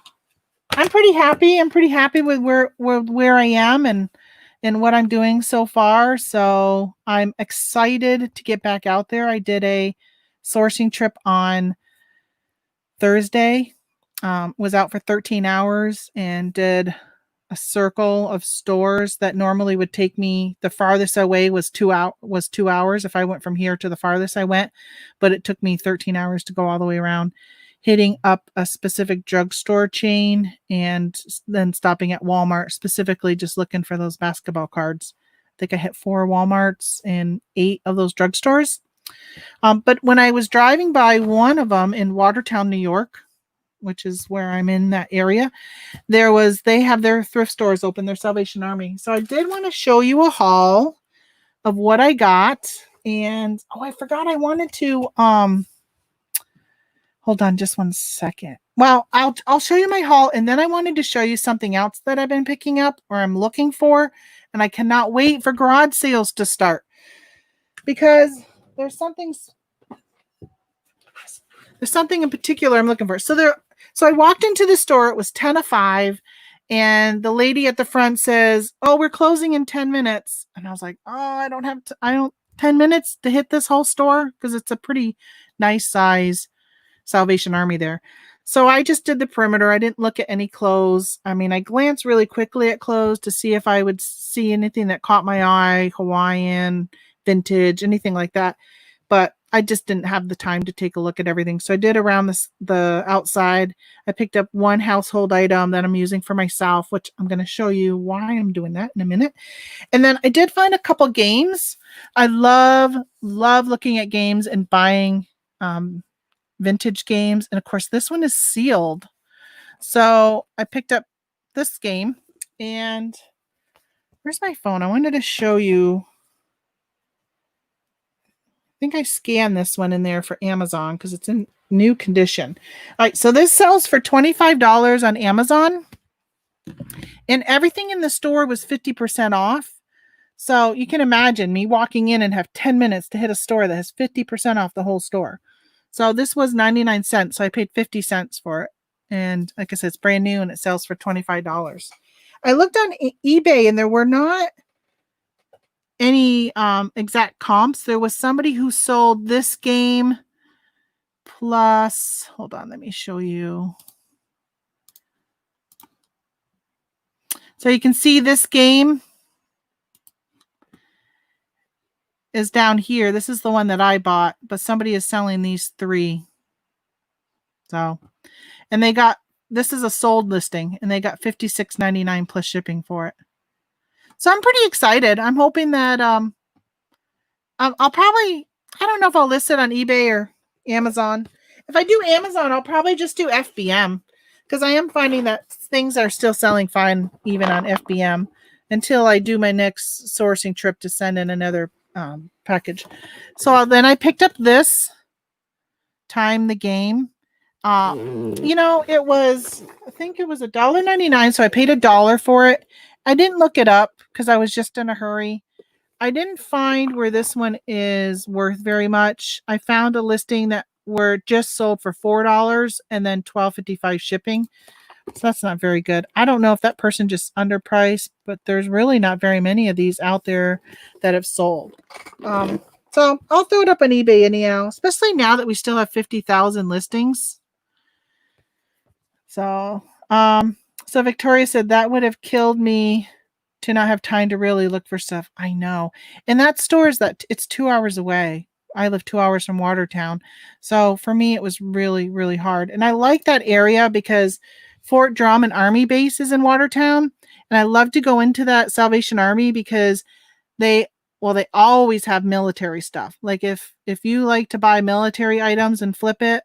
S1: I'm pretty happy. I'm pretty happy with where I am and what I'm doing so far. So I'm excited to get back out there. I did a sourcing trip on Thursday. Was out for 13 hours and did a circle of stores that normally would take me, the farthest away was 2 hours if I went from here to the farthest I went, but it took me 13 hours to go all the way around, hitting up a specific drugstore chain and then stopping at Walmart, specifically just looking for those basketball cards. I think I hit 4 Walmarts and 8 of those drugstores. But when I was driving by one of them in Watertown, New York, which is where I'm in that area, they have their thrift stores open, their Salvation Army. So I did want to show you a haul of what I got. And I forgot I wanted to hold on just one second. Well, I'll show you my haul, and then I wanted to show you something else that I've been picking up or I'm looking for, and I cannot wait for garage sales to start. Because there's something in particular I'm looking for. So I walked into the store. It was 10 to 5. And the lady at the front says, "Oh, we're closing in 10 minutes." And I was like, "Oh, I don't 10 minutes to hit this whole store," because it's a pretty nice size Salvation Army there. So I just did the perimeter. I didn't look at any clothes. I mean, I glanced really quickly at clothes to see if I would see anything that caught my eye, Hawaiian, vintage, anything like that. But I just didn't have the time to take a look at everything. So I did around the outside. I picked up one household item that I'm using for myself, which I'm going to show you why I'm doing that in a minute. And then I did find a couple games. I love looking at games and buying vintage games. And of course, this one is sealed. So I picked up this game. And where's my phone? I wanted to show you. I think I scanned this one in there for Amazon because it's in new condition. All right, so this sells for $25 on Amazon. And everything in the store was 50% off. So you can imagine me walking in and have 10 minutes to hit a store that has 50% off the whole store. So this was 99 cents. So I paid 50 cents for it. And like I said, it's brand new and it sells for $25. I looked on eBay and there were not any exact comps. There was somebody who sold this game plus, hold on, let me show you. So you can see this game is down here. This is the one that I bought, but somebody is selling these 3. So, and they got, this is a sold listing and they got $56.99 plus shipping for it. So I'm pretty excited. I'm hoping that I'll probably, I don't know if I'll list it on eBay or Amazon. If I do Amazon, I'll probably just do FBM because I am finding that things are still selling fine even on FBM until I do my next sourcing trip to send in another package. So then I picked up this Time the Game. You know, it was, I think it was $1.99. So I paid $1 for it. I didn't look it up because I was just in a hurry. I didn't find where this one is worth very much. I found a listing that were just sold for $4 and then $12.55 shipping. So that's not very good. I don't know if that person just underpriced, but there's really not very many of these out there that have sold. So I'll throw it up on eBay anyhow, especially now that we still have 50,000 listings. So, so Victoria said that would have killed me to not have time to really look for stuff. I know. And that store is that it's 2 hours away. I live 2 hours from Watertown. So for me, it was really, really hard. And I like that area because Fort Drum and Army base is in Watertown. And I love to go into that Salvation Army because they always have military stuff. Like if you like to buy military items and flip it,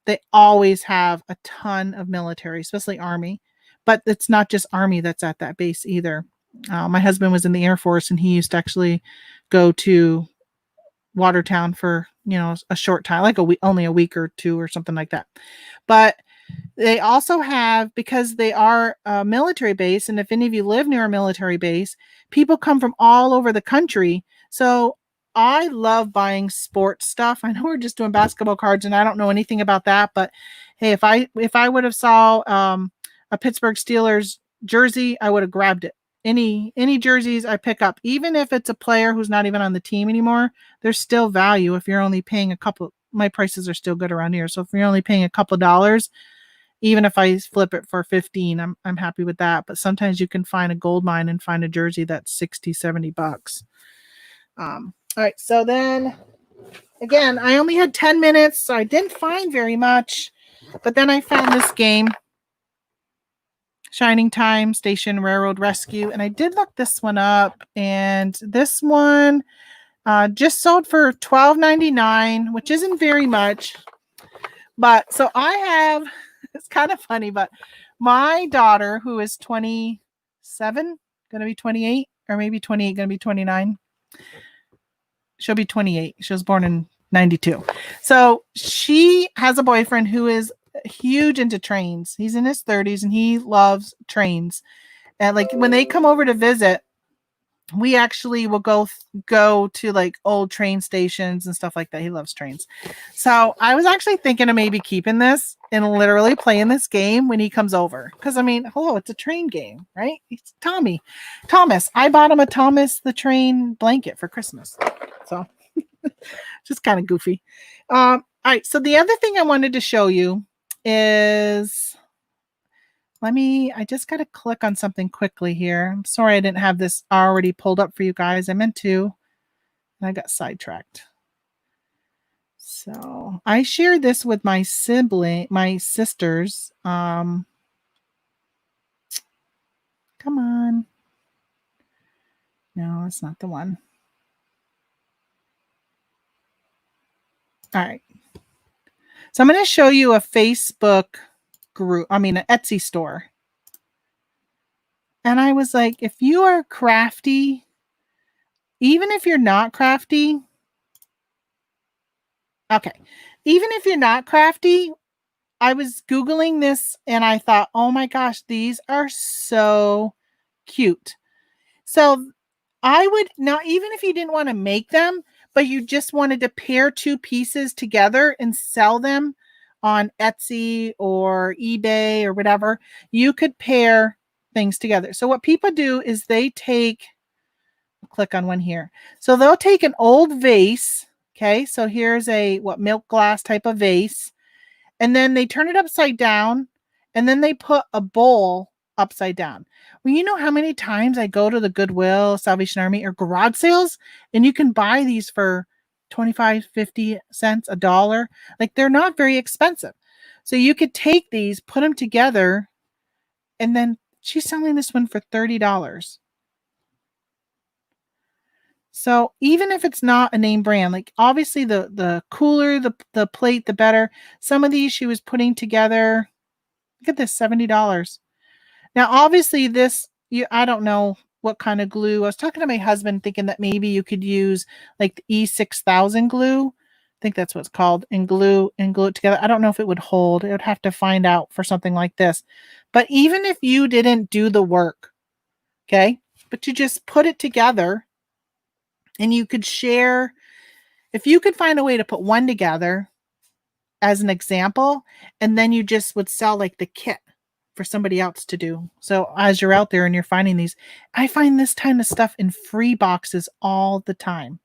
S1: they always have a ton of military, especially Army. But it's not just Army that's at that base either. My husband was in the Air Force and he used to actually go to Watertown for, a short time, like only a week or 2 or something like that. But they also have, because they are a military base, and if any of you live near a military base, people come from all over the country. So I love buying sports stuff. I know we're just doing basketball cards and I don't know anything about that, but hey, if I would have saw a Pittsburgh Steelers jersey, I would have grabbed it. Any jerseys I pick up, even if it's a player who's not even on the team anymore, there's still value if you're only paying a couple. My prices are still good around here. So if you're only paying a couple dollars, even if I flip it for 15, I'm happy with that. But sometimes you can find a gold mine and find a jersey that's $60-$70. All right, so then again, I only had 10 minutes, so I didn't find very much. But then I found this game, Shining Time Station Railroad Rescue, and I did look this one up, and this one just sold for $12.99, which isn't very much. But so I have, it's kind of funny, but my daughter, who is 27, going to be 28, or maybe 28, going to be 29. She'll be 28. She was born in 92. So she has a boyfriend who is huge into trains. He's in his 30s and he loves trains. And like when they come over to visit, we actually will go to like old train stations and stuff like that. He loves trains. So I was actually thinking of maybe keeping this and literally playing this game when he comes over. Because I mean, hello, it's a train game, right? It's Thomas. I bought him a Thomas the Train blanket for Christmas. So just kind of goofy. All right. So the other thing I wanted to show you is I just got to click on something quickly here. I'm sorry I didn't have this already pulled up for you guys. I meant to, and I got sidetracked. So I shared this with my sisters. Come on. No, it's not the one. All right. So I'm going to show you a Facebook group, an Etsy store. And I was like, if you are crafty, even if you're not crafty, okay, even if you're not crafty, I was Googling this and I thought, oh my gosh, these are so cute. So I would not, even if you didn't want to make them, but you just wanted to pair two pieces together and sell them on Etsy or eBay or whatever, you could pair things together. So what people do is they take, click on one here. So they'll take an old vase. Okay. So here's a milk glass type of vase. And then they turn it upside down and then they put a bowl upside down. Well, you know how many times I go to the Goodwill, Salvation Army, or garage sales, and you can buy these for 25, 50 cents, $1. Like they're not very expensive. So you could take these, put them together, and then she's selling this one for $30. So even if it's not a name brand, like obviously the cooler the plate, the better. Some of these she was putting together. Look at this, $70. Now, obviously this, I don't know what kind of glue. I was talking to my husband thinking that maybe you could use like the E6000 glue. I think that's what it's called, and glue it together. I don't know if it would hold. I would have to find out for something like this. But even if you didn't do the work, okay, but you just put it together and you could share, if you could find a way to put one together as an example, and then you just would sell like the kit for somebody else to do. So as you're out there and you're finding these, I find this kind of stuff in free boxes all the time.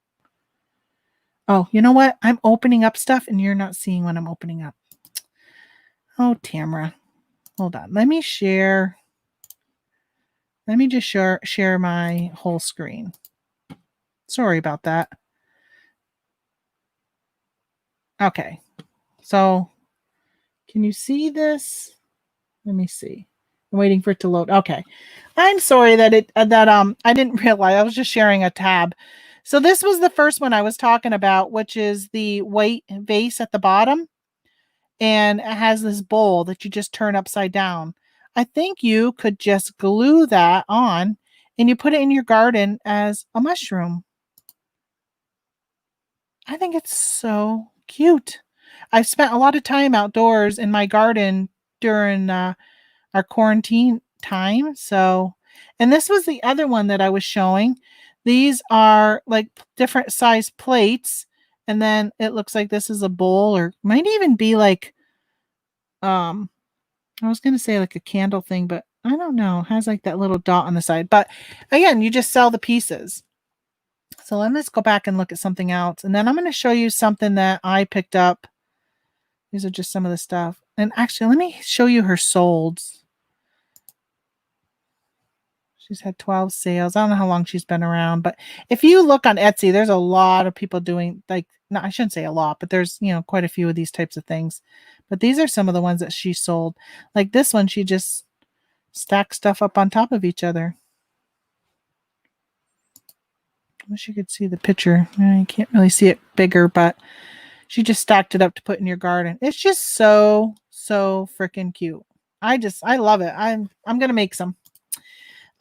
S1: Oh, you know what? I'm opening up stuff and you're not seeing what I'm opening up. Oh, Tamara. Hold on. Let me share. Let me just share my whole screen. Sorry about that. Okay. So can you see this? Let me see. I'm waiting for it to load. Okay. I'm sorry that I didn't realize I was just sharing a tab. So this was the first one I was talking about, which is the white vase at the bottom. And it has this bowl that you just turn upside down. I think you could just glue that on and you put it in your garden as a mushroom. I think it's so cute. I've spent a lot of time outdoors in my garden during our quarantine time. So, and this was the other one that I was showing. These are like different size plates. And then it looks like this is a bowl, or might even be like, I was going to say like a candle thing, but I don't know. It has like that little dot on the side. But again, you just sell the pieces. So let me just go back and look at something else. And then I'm going to show you something that I picked up. These are just some of the stuff. And actually, let me show you her solds. She's had 12 sales. I don't know how long she's been around, but if you look on Etsy, there's a lot of people doing, like, no, I shouldn't say a lot, but there's, quite a few of these types of things. But these are some of the ones that she sold. Like this one, she just stacked stuff up on top of each other. I wish you could see the picture. You can't really see it bigger, but she just stacked it up to put in your garden. It's just so freaking cute. I love it. I'm going to make some.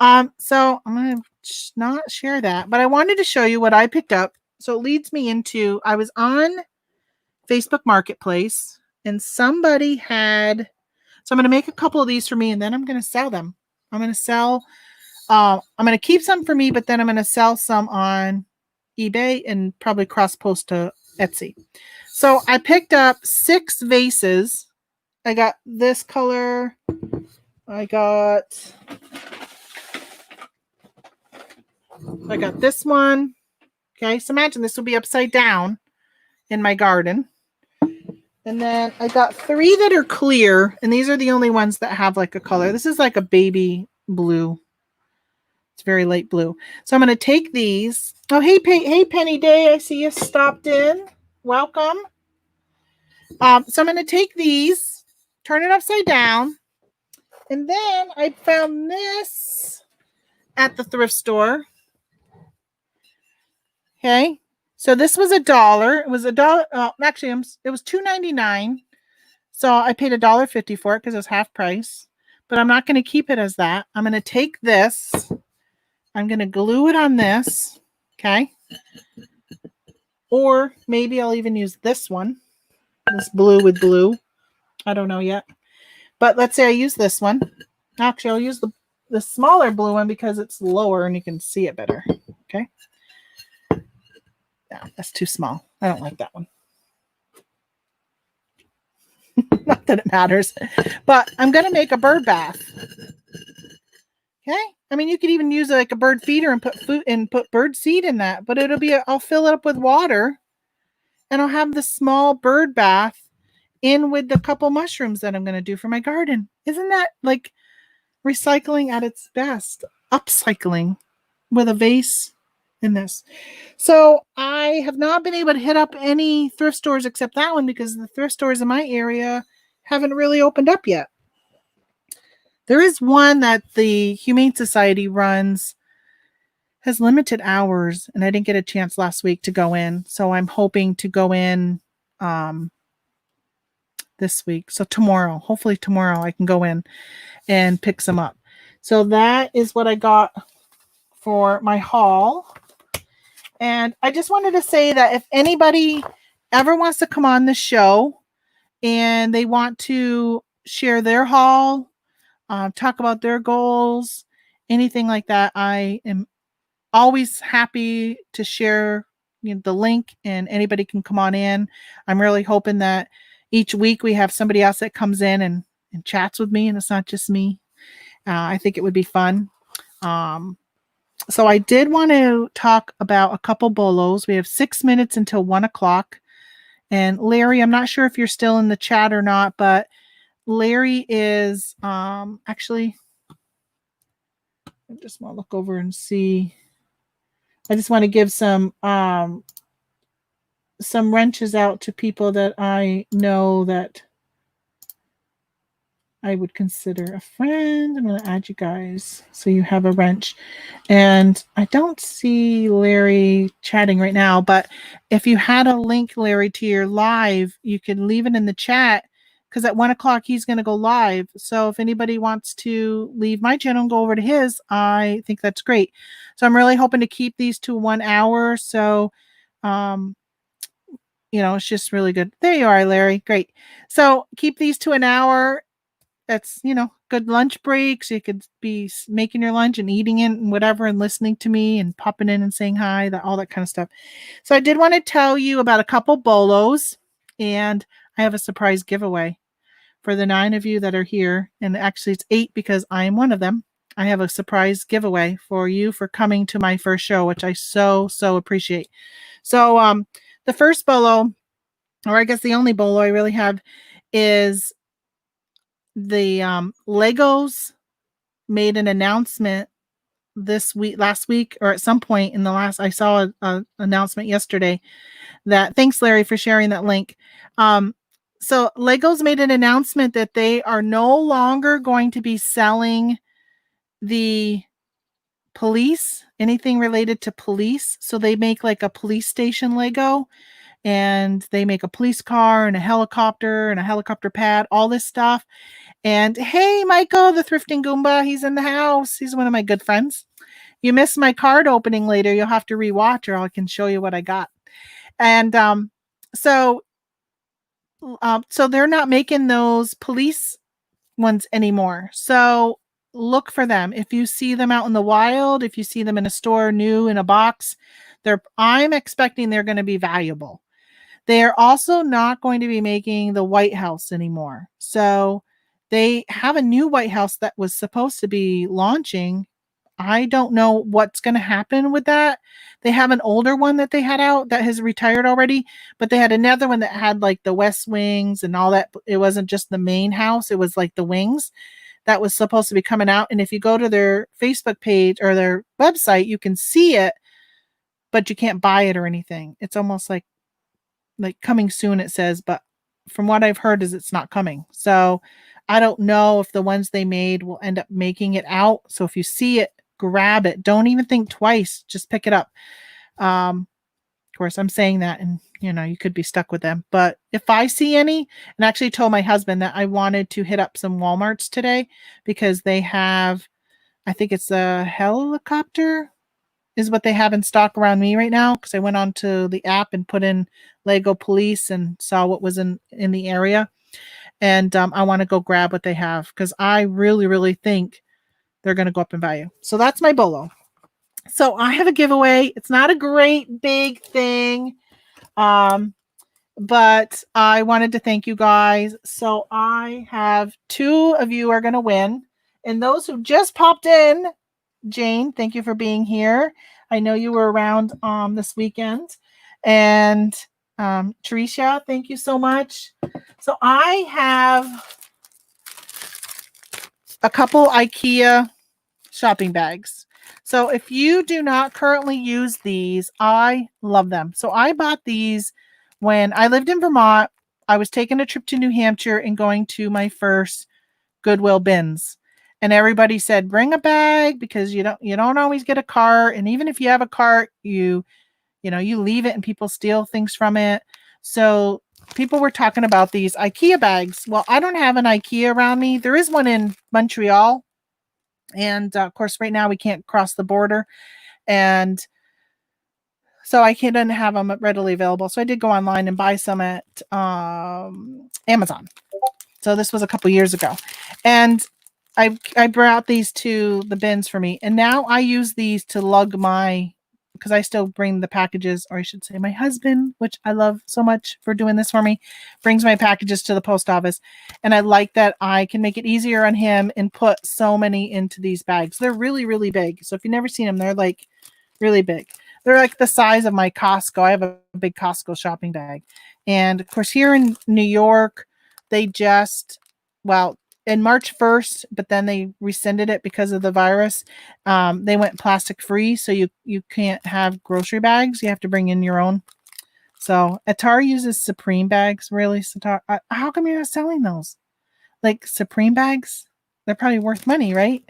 S1: So I'm going to not share that, but I wanted to show you what I picked up. So it leads me into, I was on Facebook Marketplace and somebody had, so I'm going to make a couple of these for me and then I'm going to sell them. I'm going to sell I'm going to keep some for me, but then I'm going to sell some on eBay and probably cross post to Etsy. So I picked up 6 vases. I got this color. I got this one. Okay, so imagine this will be upside down in my garden. And then I got 3 that are clear, and these are the only ones that have like a color. This is like a baby blue. It's very light blue. So I'm going to take these. Oh, hey, Penny Day. I see you stopped in. Welcome. So I'm going to take these, turn it upside down. And then I found this at the thrift store. Okay. So this was $1. It was $1. Actually, it was $2.99. So I paid $1.50 for it because it was half price. But I'm not going to keep it as that. I'm going to take this. I'm going to glue it on this. Okay. Or maybe I'll even use this one. This blue with blue. I don't know yet. But let's say I use this one. Actually, I'll use the smaller blue one because it's lower and you can see it better. Okay. No, that's too small. I don't like that one. Not that it matters. But I'm going to make a bird bath. Okay. I mean, you could even use like a bird feeder and put food and put bird seed in that. But I'll fill it up with water. And I'll have the small bird bath in with the couple mushrooms that I'm going to do for my garden. Isn't that like recycling at its best? Upcycling with a vase in this. So I have not been able to hit up any thrift stores except that one because the thrift stores in my area haven't really opened up yet. There is one that the Humane Society runs, has limited hours, and I didn't get a chance last week to go in. So I'm hoping to go in this week. So tomorrow, hopefully tomorrow I can go in and pick some up. So that is what I got for my haul. And I just wanted to say that if anybody ever wants to come on the show and they want to share their haul, talk about their goals, anything like that, I am always happy to share the link and anybody can come on in. I'm really hoping that each week we have somebody else that comes in and chats with me and it's not just me. I think it would be fun. So I did want to talk about a couple bolos. We have 6 minutes until 1 o'clock. And Larry, I'm not sure if you're still in the chat or not, but Larry is actually, I just want to look over and see. I just want to give some wrenches out to people that I know that I would consider a friend. I'm going to add you guys so you have a wrench. And I don't see Larry chatting right now, but if you had a link, Larry, to your live, you could leave it in the chat because at 1 o'clock he's going to go live. So if anybody wants to leave my channel and go over to his, I think that's great. So I'm really hoping to keep these to 1 hour. So, it's just really good. There you are, Larry. Great. So keep these to an hour. That's, good lunch breaks. You could be making your lunch and eating it and whatever and listening to me and popping in and saying hi, all that kind of stuff. So I did want to tell you about a couple bolos, and I have a surprise giveaway for the 9 of you that are here. And actually it's 8 because I am one of them. I have a surprise giveaway for you for coming to my first show, which I so appreciate. So the first bolo, or I guess the only bolo I really have, is the Legos made an announcement last week, or at some point in the last, I saw an announcement yesterday that, thanks Larry for sharing that link. So Legos made an announcement that they are no longer going to be selling the police, anything related to police. So they make like a police station Lego, and they make a police car and a helicopter pad, all this stuff. And hey, Michael, the Thrifting Goomba, he's in the house. He's one of my good friends. You missed my card opening later. You'll have to rewatch, or I can show you what I got. And so they're not making those police ones anymore. So look for them. If you see them out in the wild, if you see them in a store new in a box, I'm expecting they're going to be valuable. They are also not going to be making the White House anymore. So they have a new White House that was supposed to be launching. I don't know what's going to happen with that. They have an older one that they had out that has retired already, but they had another one that had like the West Wings and all that. It wasn't just the main house. It was like the wings that was supposed to be coming out. And if you go to their Facebook page or their website, you can see it, but you can't buy it or anything. It's almost like coming soon, it says, but from what I've heard is it's not coming. So I don't know if the ones they made will end up making it out. So if you see it, grab it. Don't even think twice. Just pick it up. Of course, I'm saying that, and you could be stuck with them. But if I see any, and I actually told my husband that I wanted to hit up some Walmarts today because they have, I think it's a helicopter is what they have in stock around me right now. Because I went onto the app and put in Lego Police and saw what was in the area. And I want to go grab what they have because I really, really think they're going to go up in value. So that's my bolo. So I have a giveaway. It's not a great big thing, but I wanted to thank you guys. So I have 2 of you are going to win. And those who just popped in, Jane, thank you for being here. I know you were around this weekend. And Teresa, thank you so much. So I have a couple IKEA shopping bags. So if you do not currently use these, I love them. So I bought these when I lived in Vermont. I was taking a trip to New Hampshire and going to my first Goodwill bins. And everybody said, bring a bag because you don't always get a cart. And even if you have a cart, you leave it and people steal things from it. So people were talking about these IKEA bags. Well, I don't have an IKEA around me. There is one in Montreal. And of course, right now we can't cross the border. And so I didn't have them readily available. So I did go online and buy some at Amazon. So this was a couple years ago. And I brought these to the bins for me. And now I use these to lug because I still bring the packages, or I should say my husband, which I love so much for doing this for me, brings my packages to the post office. And I like that I can make it easier on him and put so many into these bags. They're really, really big. So if you've never seen them, they're like really big. They're like the size of my Costco. I have a big Costco shopping bag. And of course, here in New York, they in March 1st, but then they rescinded it because of the virus. They went plastic free, so you can't have grocery bags. You have to bring in your own. So Atar uses Supreme bags. Really, Atar? How come you're not selling those? Like Supreme bags? They're probably worth money, right?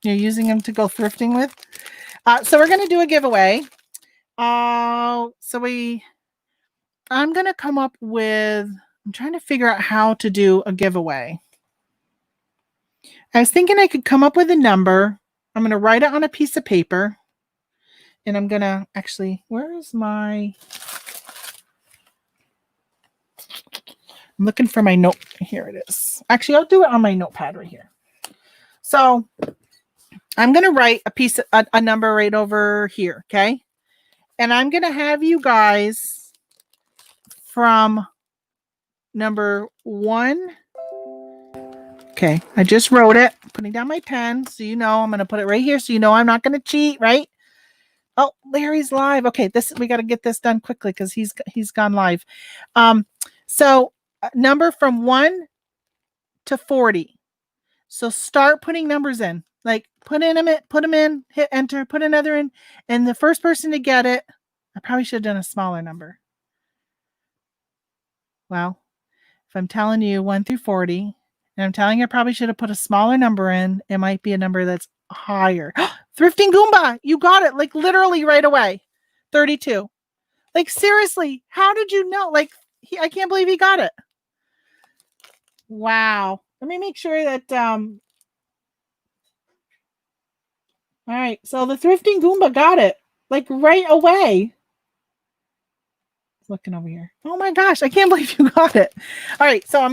S1: You're using them to go thrifting with. So we're going to do a giveaway. I'm going to come up with, I'm trying to figure out how to do a giveaway. I was thinking I could come up with a number. I'm going to write it on a piece of paper. And I'm going to where is my... I'm looking for my note. Here it is. Actually, I'll do it on my notepad right here. So I'm going to write a number right over here. Okay. And I'm going to have you guys from number 1. Okay, I just wrote it. Putting down my pen, so I'm going to put it right here, so I'm not going to cheat, right? Oh, Larry's live. Okay, we got to get this done quickly because he's gone live. So number from 1 to 40. So start putting numbers in. Like put them in, hit enter, put another in, and the first person to get it, I probably should have done a smaller number. Well, if I'm telling you 1 through 40. And I'm telling you, I probably should have put a smaller number in. It might be a number that's higher. Thrifting Goomba, you got it. Like literally right away. 32. Like seriously, how did you know? Like I can't believe he got it. Wow. Let me make sure that. All right. So the Thrifting Goomba got it like right away. Looking over here. Oh my gosh, I can't believe you got it. All right. So we're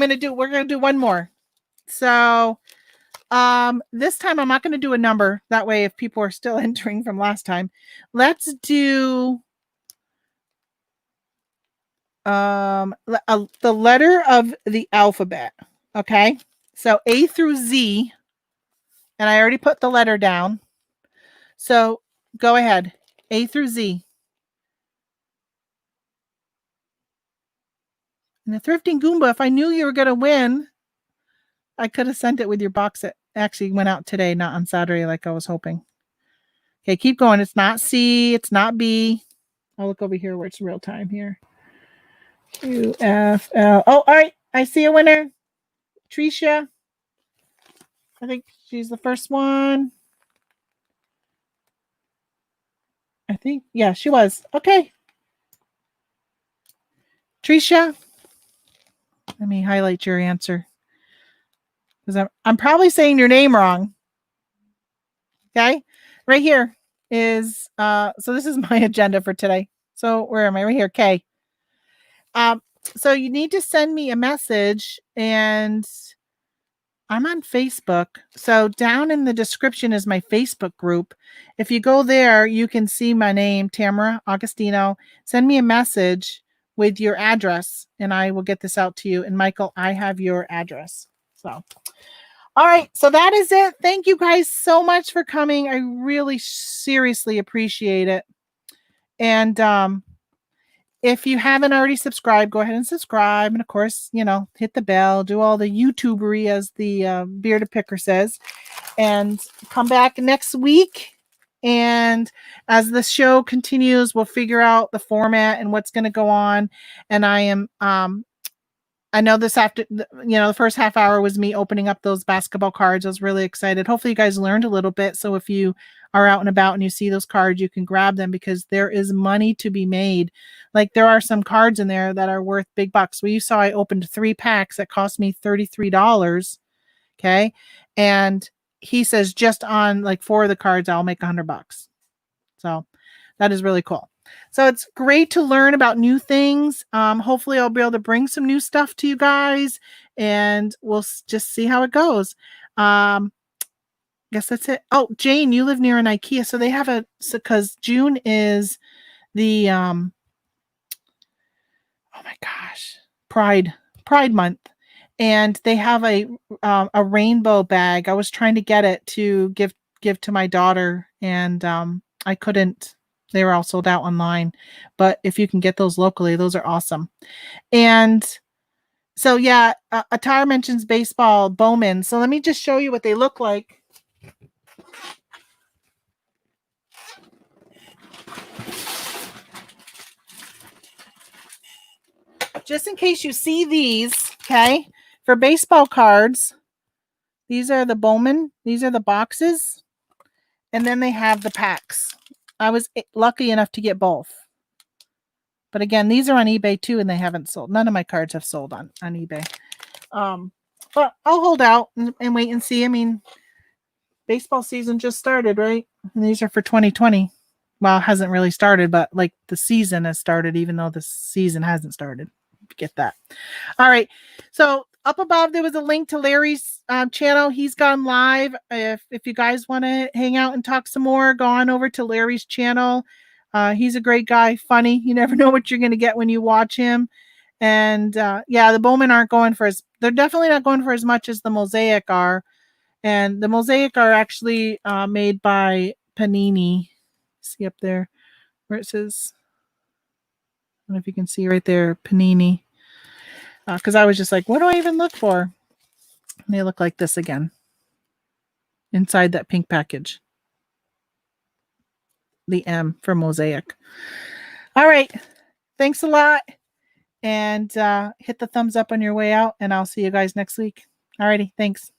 S1: going to do one more. So This time I'm not going to do a number. That way, if people are still entering from last time, let's do the letter of the alphabet. Okay. So A through Z, and I already put the letter down. So go ahead. A through Z. And the Thrifting Goomba, if I knew you were going to win, I could have sent it with your box. It actually went out today, not on Saturday like I was hoping. Okay, keep going. It's not C. It's not B. I'll look over here where it's real time here. Q, F, L. Oh, all right. I see a winner. Tricia. I think she's the first one. I think, yeah, she was. Okay. Tricia. Let me highlight your answer. Because I'm probably saying your name wrong. Okay. Right here is, so this is my agenda for today. So where am I? Right here. K. So you need to send me a message, and I'm on Facebook. So down in the description is my Facebook group. If you go there, you can see my name, Tamara Augustino. Send me a message with your address, and I will get this out to you. And Michael, I have your address. So, all right. So that is it. Thank you guys so much for coming. I really seriously appreciate it. And if you haven't already subscribed, go ahead and subscribe. And of course, you know, hit the bell, do all the YouTubery, as the Bearded Picker says, and come back next week. And as the show continues, we'll figure out the format and what's going to go on. And I am, I know this after, you know, the first half hour was me opening up those basketball cards. I was really excited. Hopefully you guys learned a little bit. So if you are out and about and you see those cards, you can grab them, because there is money to be made. Like, there are some cards in there that are worth big bucks. Well, you saw I opened 3 packs that cost me $33. Okay. And he says just on like 4 of the cards, I'll make $100. So that is really cool. So it's great to learn about new things. Hopefully I'll be able to bring some new stuff to you guys, and we'll just see how it goes. Guess that's it. Oh, Jane, you live near an IKEA. So they have because June is the, oh my gosh, Pride month. And they have a rainbow bag. I was trying to get it to give to my daughter, and I couldn't. They were all sold out online. But if you can get those locally, those are awesome. And so, yeah, Atar mentions baseball Bowman. So let me just show you what they look like. Just in case you see these, okay, for baseball cards, these are the Bowman. These are the boxes. And then they have the packs. I was lucky enough to get both. But again, these are on eBay too, and they haven't sold. None of my cards have sold on eBay. But I'll hold out and wait and see. I mean, baseball season just started, right? And these are for 2020. Well, it hasn't really started, but like the season has started, even though the season hasn't started. Get that. All right. So up above, there was a link to Larry's channel. He's gone live. If you guys want to hang out and talk some more, go on over to Larry's channel. He's a great guy, funny. You never know what you're going to get when you watch him. And yeah, the Bowman aren't going for they're definitely not going for as much as the Mosaic are. And the Mosaic are actually made by Panini. See up there where it says, I don't know if you can see right there, Panini. Because I was just like, what do I even look for? And they look like this again. Inside that pink package. The M for Mosaic. All right. Thanks a lot. And hit the thumbs up on your way out. And I'll see you guys next week. All righty. Thanks.